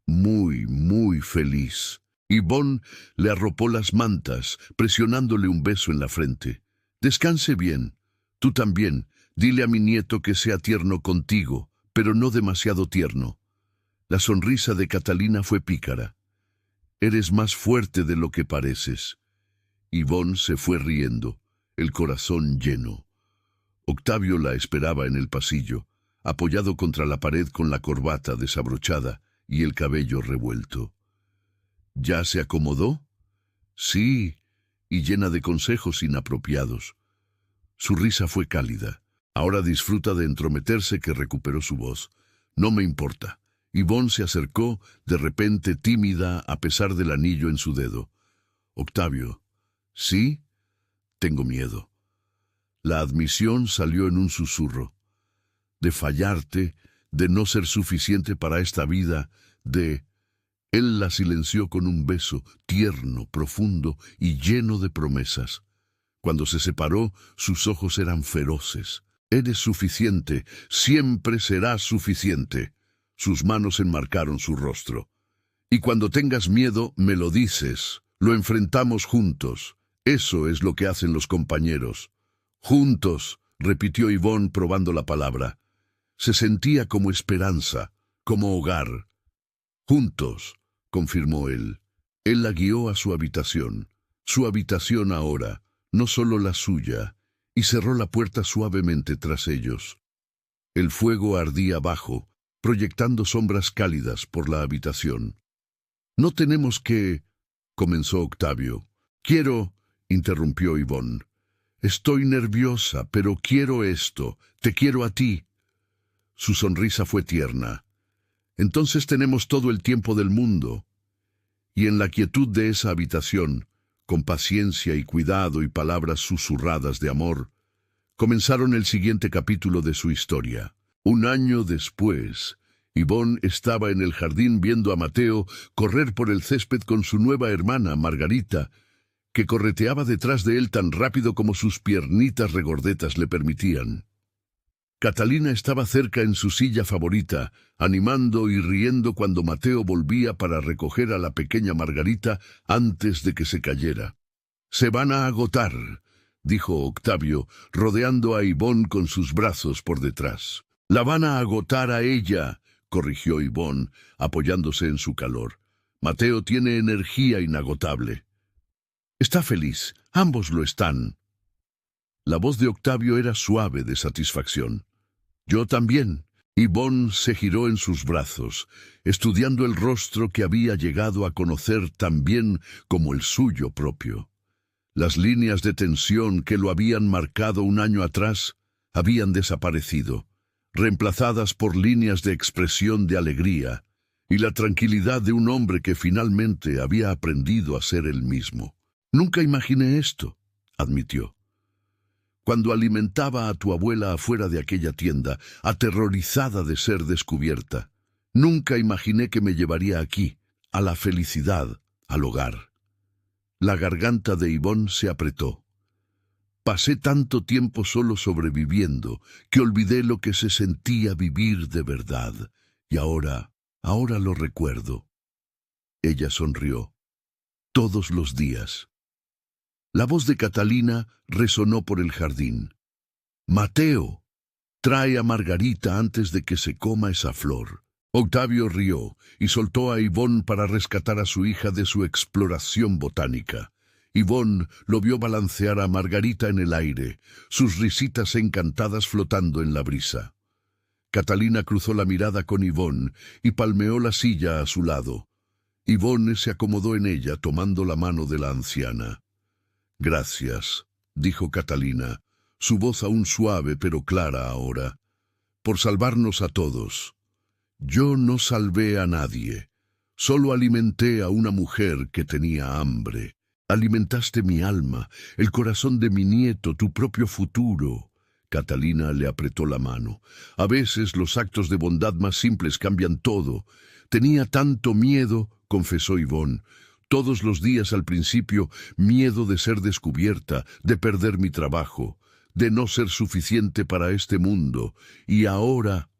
Muy, muy feliz. Yvonne le arropó las mantas, presionándole un beso en la frente. Descanse bien. Tú también. Dile a mi nieto que sea tierno contigo, pero no demasiado tierno. La sonrisa de Catalina fue pícara. Eres más fuerte de lo que pareces. Yvonne se fue riendo, el corazón lleno. Octavio la esperaba en el pasillo, apoyado contra la pared con la corbata desabrochada y el cabello revuelto. ¿Ya se acomodó? Sí, y llena de consejos inapropiados. Su risa fue cálida. Ahora disfruta de entrometerse que recuperó su voz. No me importa. Yvonne se acercó, de repente tímida a pesar del anillo en su dedo. Octavio, ¿sí? Tengo miedo. La admisión salió en un susurro. De fallarte, de no ser suficiente para esta vida, de... Él la silenció con un beso, tierno, profundo y lleno de promesas. Cuando se separó, sus ojos eran feroces. Eres suficiente, siempre serás suficiente. Sus manos enmarcaron su rostro. Y cuando tengas miedo, me lo dices. Lo enfrentamos juntos. Eso es lo que hacen los compañeros. Juntos, repitió Yvonne probando la palabra. Se sentía como esperanza, como hogar. Juntos, confirmó él. Él la guió a su habitación ahora, no solo la suya, y cerró la puerta suavemente tras ellos. El fuego ardía abajo, proyectando sombras cálidas por la habitación. No tenemos que... comenzó Octavio. Quiero... interrumpió Yvonne. Estoy nerviosa, pero quiero esto. Te quiero a ti. Su sonrisa fue tierna. Entonces tenemos todo el tiempo del mundo. Y en la quietud de esa habitación, con paciencia y cuidado y palabras susurradas de amor, comenzaron el siguiente capítulo de su historia. Un año después, Yvonne estaba en el jardín viendo a Mateo correr por el césped con su nueva hermana, Margarita, que correteaba detrás de él tan rápido como sus piernitas regordetas le permitían. Catalina estaba cerca en su silla favorita, animando y riendo cuando Mateo volvía para recoger a la pequeña Margarita antes de que se cayera. «Se van a agotar», dijo Octavio, rodeando a Yvonne con sus brazos por detrás. «La van a agotar a ella», corrigió Yvonne, apoyándose en su calor. «Mateo tiene energía inagotable». «Está feliz, ambos lo están». La voz de Octavio era suave de satisfacción. «Yo también». Yvonne se giró en sus brazos, estudiando el rostro que había llegado a conocer tan bien como el suyo propio. Las líneas de tensión que lo habían marcado un año atrás habían desaparecido, reemplazadas por líneas de expresión de alegría y la tranquilidad de un hombre que finalmente había aprendido a ser él mismo. «Nunca imaginé esto», admitió. «Cuando alimentaba a tu abuela afuera de aquella tienda, aterrorizada de ser descubierta, nunca imaginé que me llevaría aquí, a la felicidad, al hogar». La garganta de Yvonne se apretó. «Pasé tanto tiempo solo sobreviviendo que olvidé lo que se sentía vivir de verdad. Y ahora lo recuerdo». Ella sonrió. «Todos los días». La voz de Catalina resonó por el jardín. «Mateo, trae a Margarita antes de que se coma esa flor». Octavio rió y soltó a Yvonne para rescatar a su hija de su exploración botánica. Yvonne lo vio balancear a Margarita en el aire, sus risitas encantadas flotando en la brisa. Catalina cruzó la mirada con Yvonne y palmeó la silla a su lado. Yvonne se acomodó en ella, tomando la mano de la anciana. «Gracias», dijo Catalina, su voz aún suave pero clara ahora, «por salvarnos a todos. Yo no salvé a nadie, solo alimenté a una mujer que tenía hambre. Alimentaste mi alma, el corazón de mi nieto, tu propio futuro». Catalina le apretó la mano. «A veces los actos de bondad más simples cambian todo. Tenía tanto miedo», confesó Yvonne. «Todos los días al principio, miedo de ser descubierta, de perder mi trabajo, de no ser suficiente para este mundo. Y ahora...»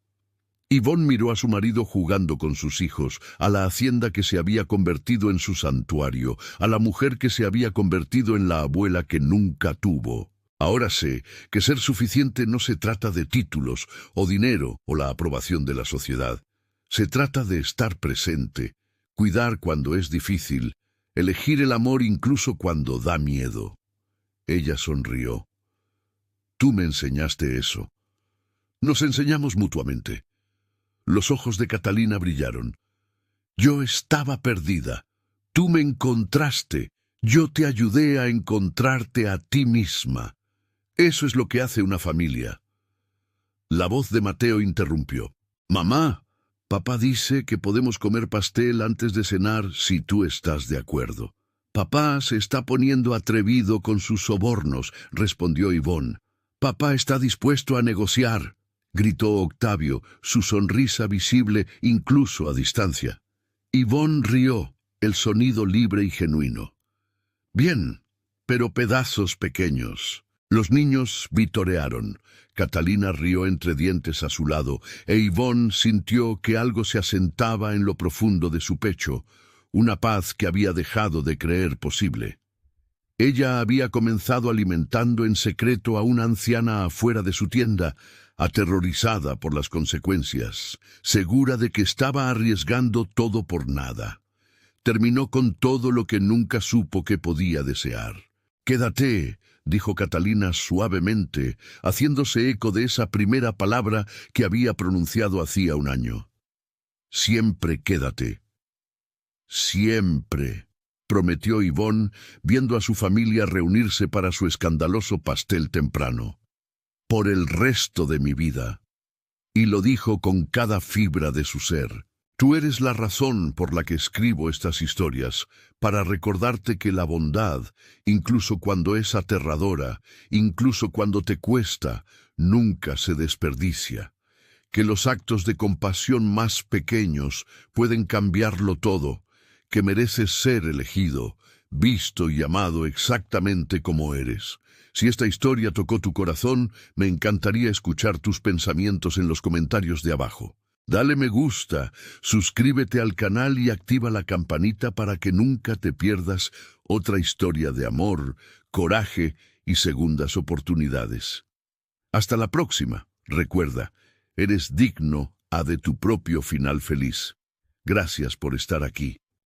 Yvonne miró a su marido jugando con sus hijos, a la hacienda que se había convertido en su santuario, a la mujer que se había convertido en la abuela que nunca tuvo. «Ahora sé que ser suficiente no se trata de títulos, o dinero, o la aprobación de la sociedad. Se trata de estar presente, cuidar cuando es difícil, elegir el amor incluso cuando da miedo». Ella sonrió. «Tú me enseñaste eso. Nos enseñamos mutuamente». Los ojos de Catalina brillaron. «Yo estaba perdida. Tú me encontraste. Yo te ayudé a encontrarte a ti misma. Eso es lo que hace una familia». La voz de Mateo interrumpió. «Mamá, papá dice que podemos comer pastel antes de cenar si tú estás de acuerdo». «Papá se está poniendo atrevido con sus sobornos», respondió Yvonne. «Papá está dispuesto a negociar», gritó Octavio, su sonrisa visible incluso a distancia. Yvonne rió, el sonido libre y genuino. «Bien, pero pedazos pequeños». Los niños vitorearon. Catalina rió entre dientes a su lado, e Yvonne sintió que algo se asentaba en lo profundo de su pecho, una paz que había dejado de creer posible. Ella había comenzado alimentando en secreto a una anciana afuera de su tienda, aterrorizada por las consecuencias, segura de que estaba arriesgando todo por nada. Terminó con todo lo que nunca supo que podía desear. «Quédate», dijo Catalina suavemente, haciéndose eco de esa primera palabra que había pronunciado hacía un año. «Siempre quédate». «Siempre», prometió Yvonne, viendo a su familia reunirse para su escandaloso pastel temprano. «Por el resto de mi vida». Y lo dijo con cada fibra de su ser. «Tú eres la razón por la que escribo estas historias, para recordarte que la bondad, incluso cuando es aterradora, incluso cuando te cuesta, nunca se desperdicia. Que los actos de compasión más pequeños pueden cambiarlo todo, que mereces ser elegido, visto y amado exactamente como eres. Si esta historia tocó tu corazón, me encantaría escuchar tus pensamientos en los comentarios de abajo. Dale me gusta, suscríbete al canal y activa la campanita para que nunca te pierdas otra historia de amor, coraje y segundas oportunidades. Hasta la próxima. Recuerda, eres digno de tu propio final feliz. Gracias por estar aquí.